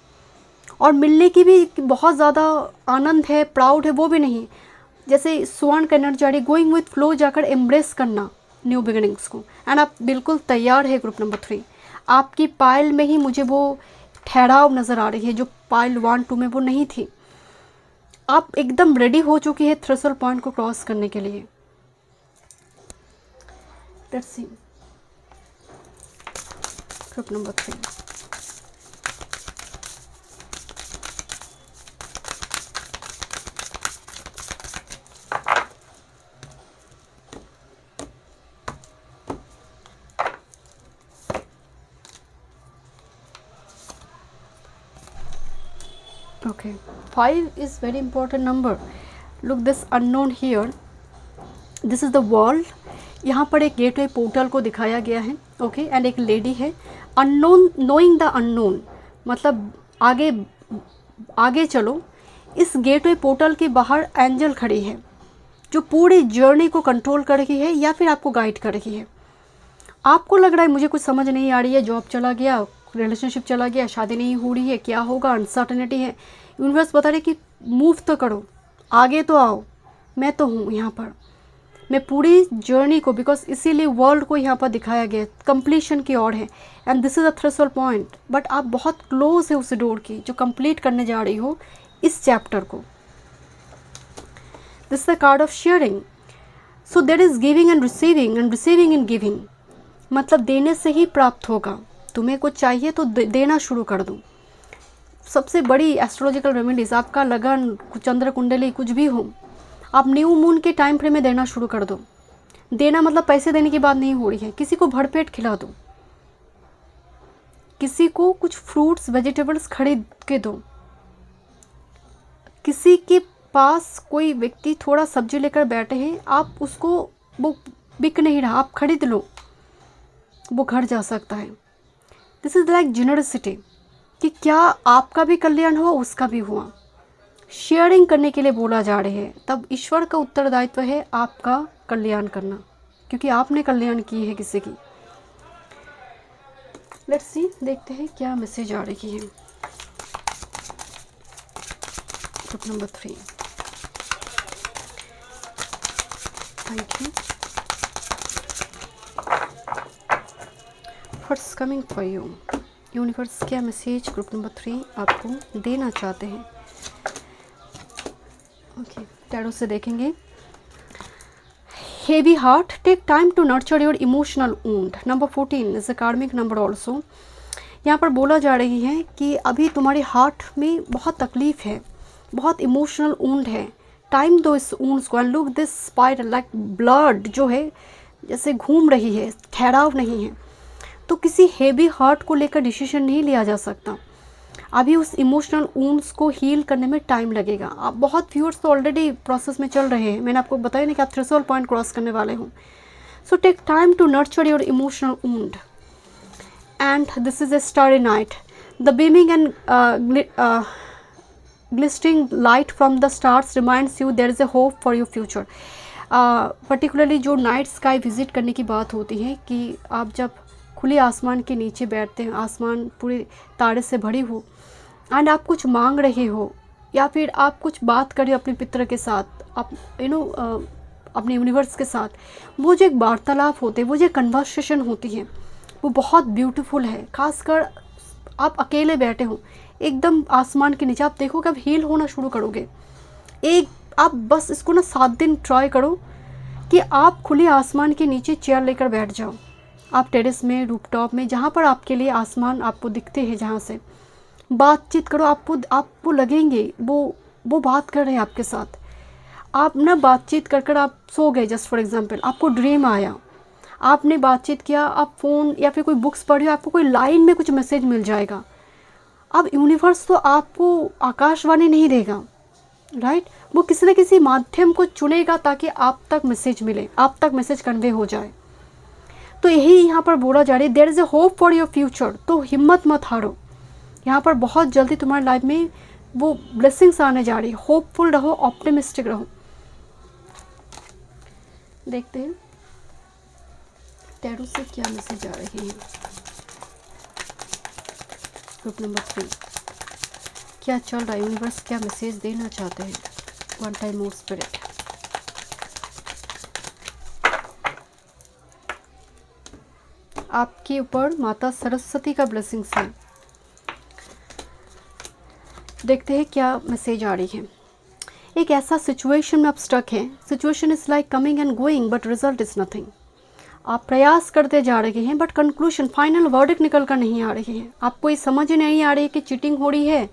और मिलने की भी बहुत ज़्यादा आनंद है, प्राउड है, वो भी नहीं। जैसे स्वर्ण का एनर्जी आ रही, गोइंग विथ फ्लो, जाकर एम्ब्रेस करना न्यू बिगिनिंग्स को। एंड आप बिल्कुल तैयार है। ग्रुप नंबर 3, आपकी पायल में ही मुझे वो ठहराव नज़र आ रही है, जो पायल 1 2 में वो नहीं थी। आप एकदम रेडी हो चुकी है थ्रेशोल्ड पॉइंट को क्रॉस करने के लिए। Let's see group number 3. Okay, 5 is very important number. Look this unknown here. This is the world. यहाँ पर एक गेटवे पोर्टल को दिखाया गया है. ओके, एंड एक लेडी है. अननोन, नोइंग द अननोन, मतलब आगे आगे चलो. इस गेटवे पोर्टल के बाहर एंजल खड़ी है जो पूरी जर्नी को कंट्रोल कर रही है या फिर आपको गाइड कर रही है. आपको लग रहा है मुझे कुछ समझ नहीं आ रही है, जॉब चला गया, रिलेशनशिप चला गया, शादी नहीं हो रही है, क्या होगा, अनसर्टेनिटी है. यूनिवर्स बता रहे कि मूव तो करो, आगे तो आओ, मैं तो हूँ यहाँ पर, मैं पूरी जर्नी को, बिकॉज इसीलिए वर्ल्ड को यहाँ पर दिखाया गया कंप्लीशन की ओर है. And this is a threshold point, but आप बहुत क्लोज है उस डोर की जो कंप्लीट करने जा रही हो इस चैप्टर को. This is the card of sharing. So there is giving and receiving and giving, मतलब देने से ही प्राप्त होगा. तुम्हें कुछ चाहिए तो देना शुरू कर दो. सबसे बड़ी एस्ट्रोलॉजिकल रेमेडीज, आपका लगन, चंद्र कुंडली कुछ भी हो, आप न्यू मून के टाइम फ्रेम में देना शुरू कर दो. देना मतलब पैसे देने की बात नहीं हो रही है, किसी को भरपेट खिला दो, किसी को कुछ फ्रूट्स वेजिटेबल्स खरीद के दो. किसी के पास कोई व्यक्ति थोड़ा सब्जी लेकर बैठे हैं, आप उसको, वो बिक नहीं रहा, आप खरीद लो, वो घर जा सकता है. दिस इज़ लाइक जेनरसिटी, कि क्या आपका भी कल्याण हुआ, उसका भी हुआ. शेयरिंग करने के लिए बोला जा रहे हैं. तब ईश्वर का उत्तरदायित्व है आपका कल्याण करना, क्योंकि आपने कल्याण की है किसी की. लेट्स सी, देखते हैं क्या मैसेज आ रही है. Group number 3. Thank you. What's coming for you. Universe क्या मैसेज ग्रुप नंबर 3 आपको देना चाहते हैं. ओके, टैरो से देखेंगे. Heavy heart, take time to nurture your emotional wound. Number 14 is a karmic number also. यहाँ पर बोला जा रही है कि अभी तुम्हारे हार्ट में बहुत तकलीफ है, बहुत इमोशनल वुंड है. टाइम दो इस वुंड्स को. And look this spiral, like blood जो है जैसे घूम रही है, ठहराव नहीं है. तो किसी हेवी हार्ट को लेकर डिसीजन नहीं लिया जा सकता. अभी उस इमोशनल वुंड्स को हील करने में टाइम लगेगा. आप बहुत व्यूअर्स तो ऑलरेडी प्रोसेस में चल रहे हैं, मैंने आपको बताया नहीं कि आप थ्रेशोल्ड पॉइंट क्रॉस करने वाले हो. So take time to nurture your emotional wound. And this is a starry night. The beaming and glistering light from the stars reminds you there is a hope for your future. Particularly जो night sky visit करने की बात होती है कि आप जब खुले आसमान के नीचे बैठते हैं, आसमान पूरे तारे से भरी हो, एंड आप कुछ मांग रहे हो या फिर आप कुछ बात कर रहे हो अपने पितर के साथ, आप अपने यूनिवर्स के साथ, वो जो एक वार्तालाप होते हैं, वो जो कन्वर्सेशन होती है, वो बहुत ब्यूटीफुल है. खासकर आप अकेले बैठे हो एकदम आसमान के नीचे, आप देखोगे अब हील होना शुरू करोगे. आप बस इसको ना 7 दिन ट्राई करो कि आप खुले आसमान के नीचे चेयर लेकर बैठ जाओ. आप टेरेस में, रूफटॉप में, जहाँ पर आपके लिए आसमान आपको दिखते हैं, जहाँ से बातचीत करो. आपको लगेंगे वो बात कर रहे हैं आपके साथ. आप ना बातचीत कर आप सो गए, जस्ट फॉर एग्जांपल आपको ड्रीम आया, आपने बातचीत किया, आप फ़ोन या फिर कोई बुक्स पढ़े, आपको कोई लाइन में कुछ मैसेज मिल जाएगा. अब यूनिवर्स तो आपको आकाशवाणी नहीं देगा, राइट. वो किसी न किसी माध्यम को चुनेगा ताकि आप तक मैसेज मिले, आप तक मैसेज कन्वे हो जाए. तो यही यहाँ पर बोला जा रहा है, there is a hope for your future. तो हिम्मत मत हारो, यहाँ पर बहुत जल्दी तुम्हारी लाइफ में वो ब्लेसिंग्स आने जा रही है. होपफुल रहो, ऑप्टिमिस्टिक रहो. देखते हैं टैरो से क्या मैसेज आ रही है. ग्रुप नंबर 3 क्या चल रहा है, यूनिवर्स क्या मैसेज देना चाहते हैं. One time more spirit. आपके ऊपर माता सरस्वती का ब्लेसिंग्स है. देखते हैं क्या मैसेज आ रही है. एक ऐसा सिचुएशन में आप स्टक हैं. Situation is like coming and going but result is nothing. आप प्रयास करते जा रहे हैं, बट कंक्लूशन फाइनल वर्डिक्ट निकल कर नहीं आ रही है। आपको ये समझ नहीं आ रही है कि चीटिंग हो रही है,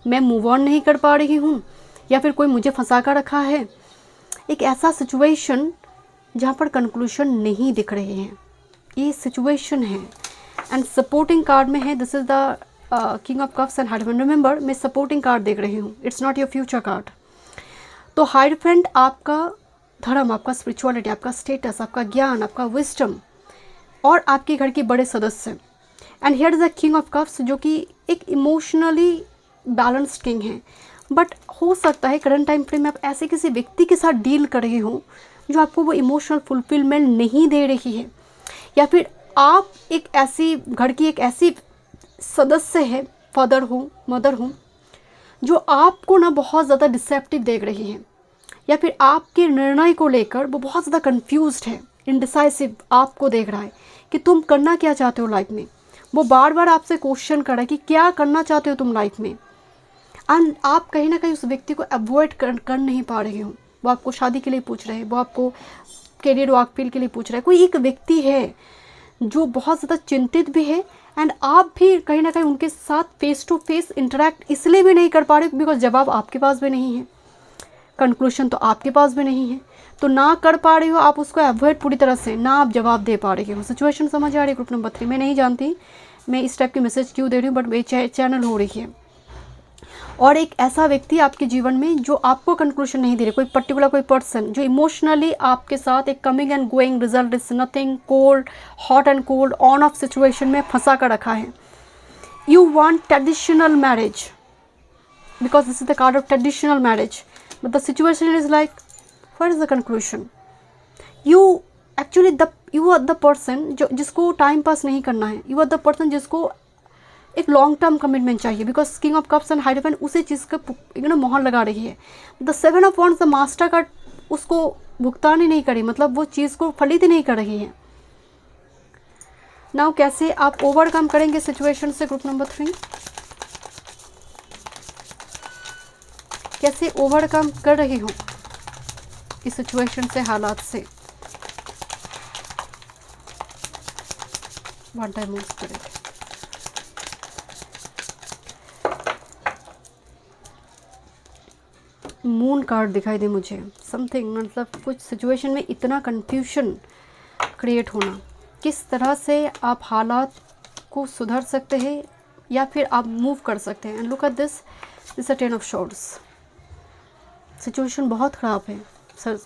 मैं मूव ऑन नहीं कर पा रही हूँ, या फिर कोई मुझे फंसा कर रखा है। एक ऐसा सिचुएशन जहाँ पर कंक्लूशन नहीं दिख रहे हैं, ये सिचुएशन है। एंड सपोर्टिंग कार्ड में है, this is the king of cups and hierophant. Remember, मैं सपोर्टिंग कार्ड देख रही हूँ, it's not your future card. तो हाइरोफेंट आपका धर्म, आपका स्पिरिचुअलिटी, आपका स्टेटस, आपका ज्ञान, आपका विजडम और आपके घर के बड़े सदस्य। And here is the king of cups, जो कि एक इमोशनली बैलेंस्ड किंग है। बट हो सकता है करंट टाइम फ्रेम में आप ऐसे किसी व्यक्ति के साथ डील कर रहे हो जो आपको वो इमोशनल फुलफिलमेंट नहीं दे रही है, या फिर आप एक ऐसी घर की एक ऐसी सदस्य है, फादर हो, मदर हो, जो आपको ना बहुत ज़्यादा डिसेप्टिव देख रही है, या फिर आपके निर्णय को लेकर वो बहुत ज़्यादा कंफ्यूज्ड है, इनडिसाइसिव आपको देख रहा है कि तुम करना क्या चाहते हो लाइफ में। वो बार बार आपसे क्वेश्चन कर रहा है कि क्या करना चाहते हो तुम लाइफ में। एंड आप कहीं ना कहीं उस व्यक्ति को अवॉइड कर नहीं पा रहे हो। वो आपको शादी के लिए पूछ रहे हैं, वो आपको करियर वर्क फील्ड के लिए पूछ रहा है। कोई एक व्यक्ति है जो बहुत ज़्यादा चिंतित भी है, एंड आप भी कहीं ना कहीं उनके साथ फेस टू फेस इंटरेक्ट इसलिए भी नहीं कर पा रहे बिकॉज जवाब आपके पास भी नहीं है, कंक्लूशन तो आपके पास भी नहीं है। तो ना कर पा रहे हो आप उसको अवॉइड पूरी तरह से, ना आप जवाब दे पा रहे हो। सिचुएशन समझ आ रही है ग्रुप नंबर 3? मैं नहीं जानती मैं इस टाइप की मैसेज क्यों दे रही हूँ, बट मेरी चैनल हो रही है। और एक ऐसा व्यक्ति आपके जीवन में जो आपको कंक्लूशन नहीं दे रहे, कोई पर्टिकुलर कोई पर्सन जो इमोशनली आपके साथ एक coming and going, result is nothing, cold, hot and cold, on off situation में फंसा कर रखा है। You want traditional marriage because this is the card of traditional marriage, but the situation is like what is the conclusion. You are the person जिसको time pass नहीं करना है। You are the person जिसको एक long term commitment चाहिए, because king of cups and hierophant उसी चीज़ का एकदम मोहर लगा रही है। The 7 of wands, the master card, उसको भुगतान ही नहीं करी, मतलब वो चीज़ को फलित ही नहीं कर रही है। नाउ कैसे आप ओवरकम करेंगे सिचुएशन से ग्रुप नंबर 3? कैसे ओवरकम कर रही हो इस सिचुएशन से, हालात से? व्हाट आई मूव करेंगे? मून कार्ड दिखाई दे मुझे। समथिंग, मतलब कुछ सिचुएशन में इतना कंफ्यूजन क्रिएट होना, किस तरह से आप हालात को सुधर सकते हैं या फिर आप मूव कर सकते हैं। And look at this is a 10 of shorts. Situation बहुत ख़राब है सर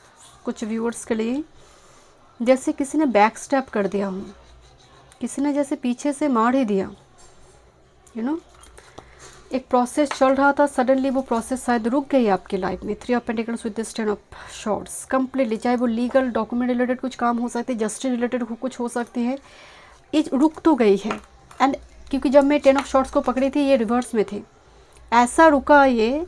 कुछ व्यूअर्स के लिए, जैसे किसी ने बैक स्टेप कर दिया हो, किसी ने जैसे पीछे से मार ही दिया। यू नो, एक प्रोसेस चल रहा था, सडनली वो प्रोसेस शायद रुक गई आपकी लाइफ में। 3 of pentacles with this 10 of shorts completely, चाहे वो लीगल डॉक्यूमेंट रिलेटेड कुछ काम हो सकते हैं, जस्टिस रिलेटेड कुछ हो सकते हैं, ये रुक तो गई है। एंड क्योंकि जब मैं 10 ऑफ शॉर्ट्स को पकड़ी थी ये रिवर्स में थी, ऐसा रुका ये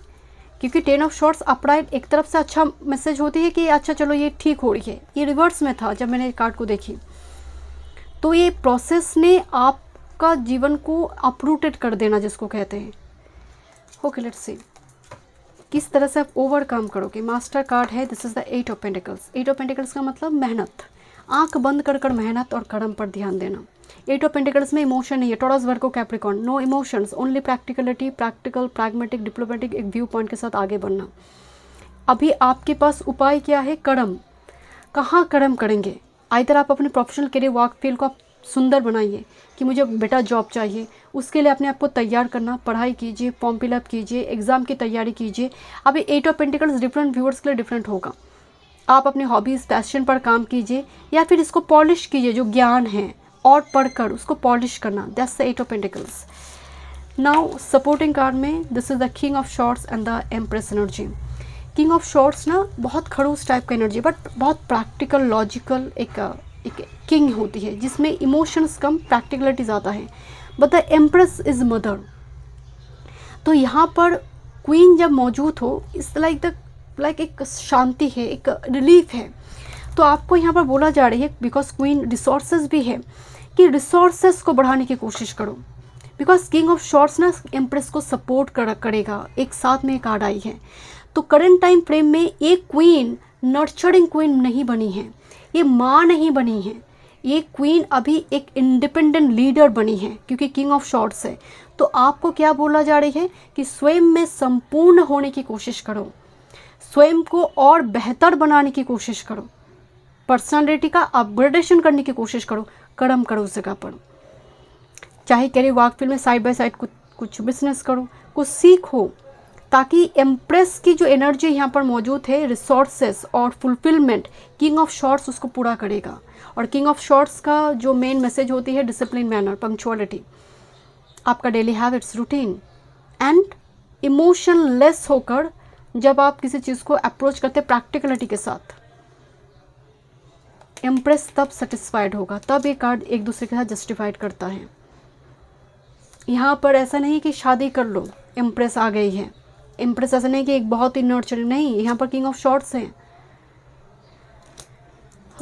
क्योंकि 10 ऑफ शॉर्ट्स अपराइट एक तरफ से अच्छा मैसेज होती है कि अच्छा चलो ये ठीक हो रही है, ये रिवर्स में था जब मैंने कार्ड को देखी। तो ये प्रोसेस ने आपका जीवन को अपरूटेड कर देना जिसको कहते हैं। ओके, लेट्स सी किस तरह से आप ओवरकम करोगे। मास्टर कार्ड है, this is the 8 of pentacles. 8 of pentacles का मतलब मेहनत, आंख बंद कर कर मेहनत और कर्म पर ध्यान देना। 8 ऑफ पेंटिकल्स में इमोशन नहीं है। Taurus, Virgo, Capricorn, no emotions, only practicality, practical, pragmatic, diplomatic, एक व्यू पॉइंट के साथ आगे बढ़ना। अभी आपके पास उपाय क्या है? कर्म। कहाँ कर्म करेंगे? आइदर आप अपने प्रोफेशनल करियर वर्क फील्ड को आप सुंदर बनाइए कि मुझे बेटा जॉब चाहिए, उसके लिए अपने आप को तैयार करना, पढ़ाई कीजिए, फॉर्म फिलअप कीजिए, एग्ज़ाम की तैयारी कीजिए। अभी 8 ऑफ पेंटिकल्स डिफरेंट व्यूअर्स के लिए डिफरेंट होगा। आप अपनी हॉबीज़, पैशन पर काम कीजिए या फिर इसको पॉलिश कीजिए, जो ज्ञान है और पढ़कर उसको पॉलिश करना। That's the 8 of pentacles. Now supporting card में this is the king of swords and the empress energy. King of swords ना बहुत खड़ूस टाइप का एनर्जी, बट बहुत प्रैक्टिकल, लॉजिकल एक किंग होती है जिसमें इमोशंस कम, प्रैक्टिकलिटी ज़्यादा है। But the empress is mother. तो यहाँ पर क्वीन जब मौजूद हो, इस लाइक एक शांति है, एक रिलीफ है। तो आपको यहाँ पर बोला जा रही है, बिकॉज क्वीन रिसोर्सेज भी है, कि रिसोर्सेज को बढ़ाने की कोशिश करो। बिकॉज किंग ऑफ शॉर्ट्स ना एम्प्रेस को सपोर्ट करेगा, एक साथ में कार्ड आई है। तो करंट टाइम फ्रेम में एक क्वीन नर्चरिंग क्वीन नहीं बनी है, ये माँ नहीं बनी है, ये क्वीन अभी एक इंडिपेंडेंट लीडर बनी है क्योंकि किंग ऑफ शॉर्ट्स है। तो आपको क्या बोला जा रही है कि स्वयं में संपूर्ण होने की कोशिश करो, स्वयं को और बेहतर बनाने की कोशिश करो, पर्सनालिटी का अपग्रेडेशन करने की कोशिश करो, कर्म करो उस जगह पर। चाहे करियर वर्क फील्ड में साइड बाय साइड कुछ बिजनेस करो, कुछ सीखो, ताकि एम्प्रेस की जो एनर्जी यहाँ पर मौजूद है, रिसोर्सेस और फुलफिलमेंट, किंग ऑफ शॉर्ट्स उसको पूरा करेगा। और किंग ऑफ शॉर्ट्स का जो मेन मैसेज होती है डिसिप्लिन, मैनर, पंक्चुअलिटी, आपका daily habits, routine and emotion less होकर जब आप किसी चीज़ को अप्रोच करते हैं प्रैक्टिकलिटी के साथ, एम्प्रेस तब सेटिस्फाइड होगा, तब ये कार्ड एक दूसरे के साथ जस्टिफाइड करता है। यहाँ पर ऐसा नहीं कि शादी कर लो एम्प्रेस आ गई है, एम्प्रेस ऐसा नहीं कि एक बहुत ही नर्चरिंग, नहीं, यहाँ पर किंग ऑफ शॉर्ट्स है।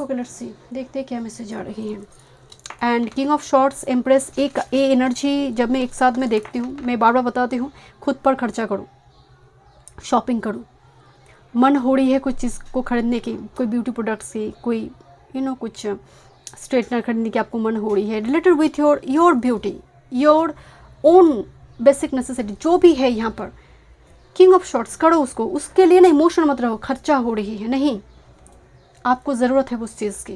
ओके लेट्स सी, देखते हैं क्या मैसेज आ रही है। And king of shorts, empress, एक ये एनर्जी जब मैं एक साथ में देखती हूँ, मैं बार बार बताती हूँ, खुद पर खर्चा करो, शॉपिंग करो, मन हो रही है कुछ चीज़ को खरीदने की, कोई ब्यूटी प्रोडक्ट्स की, कोई कुछ स्ट्रेटनर खरीदने की आपको मन हो रही है, related with your beauty, your own basic necessity, जो भी है यहाँ पर किंग ऑफ शॉर्ट्स करो उसको। उसके लिए ना इमोशन मत रहो, खर्चा हो रही है, नहीं, आपको ज़रूरत है उस चीज़ की।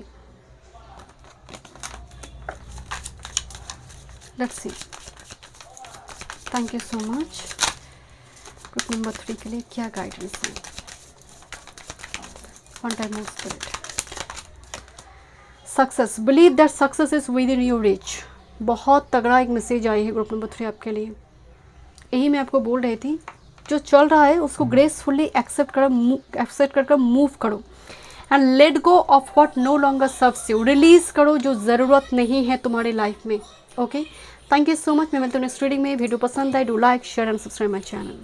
Let's see, thank you so much. Group number 3 के लिए क्या गाइडेंस है? One time more spirit, success, believe that success is with in your reach. बहुत तगड़ा एक मैसेज आई है ग्रुप नंबर 3 आपके लिए। यही मैं आपको बोल रही थी, जो चल रहा है उसको ग्रेसफुली एक्सेप्ट कर मूव करो and let go of what no longer serves you. Release करो जो ज़रूरत नहीं है तुम्हारी लाइफ में। Okay, thank you so much. मैं मिलती हूँ नेक्स्ट रीडिंग में। वीडियो पसंद आए, do like, share and subscribe my channel.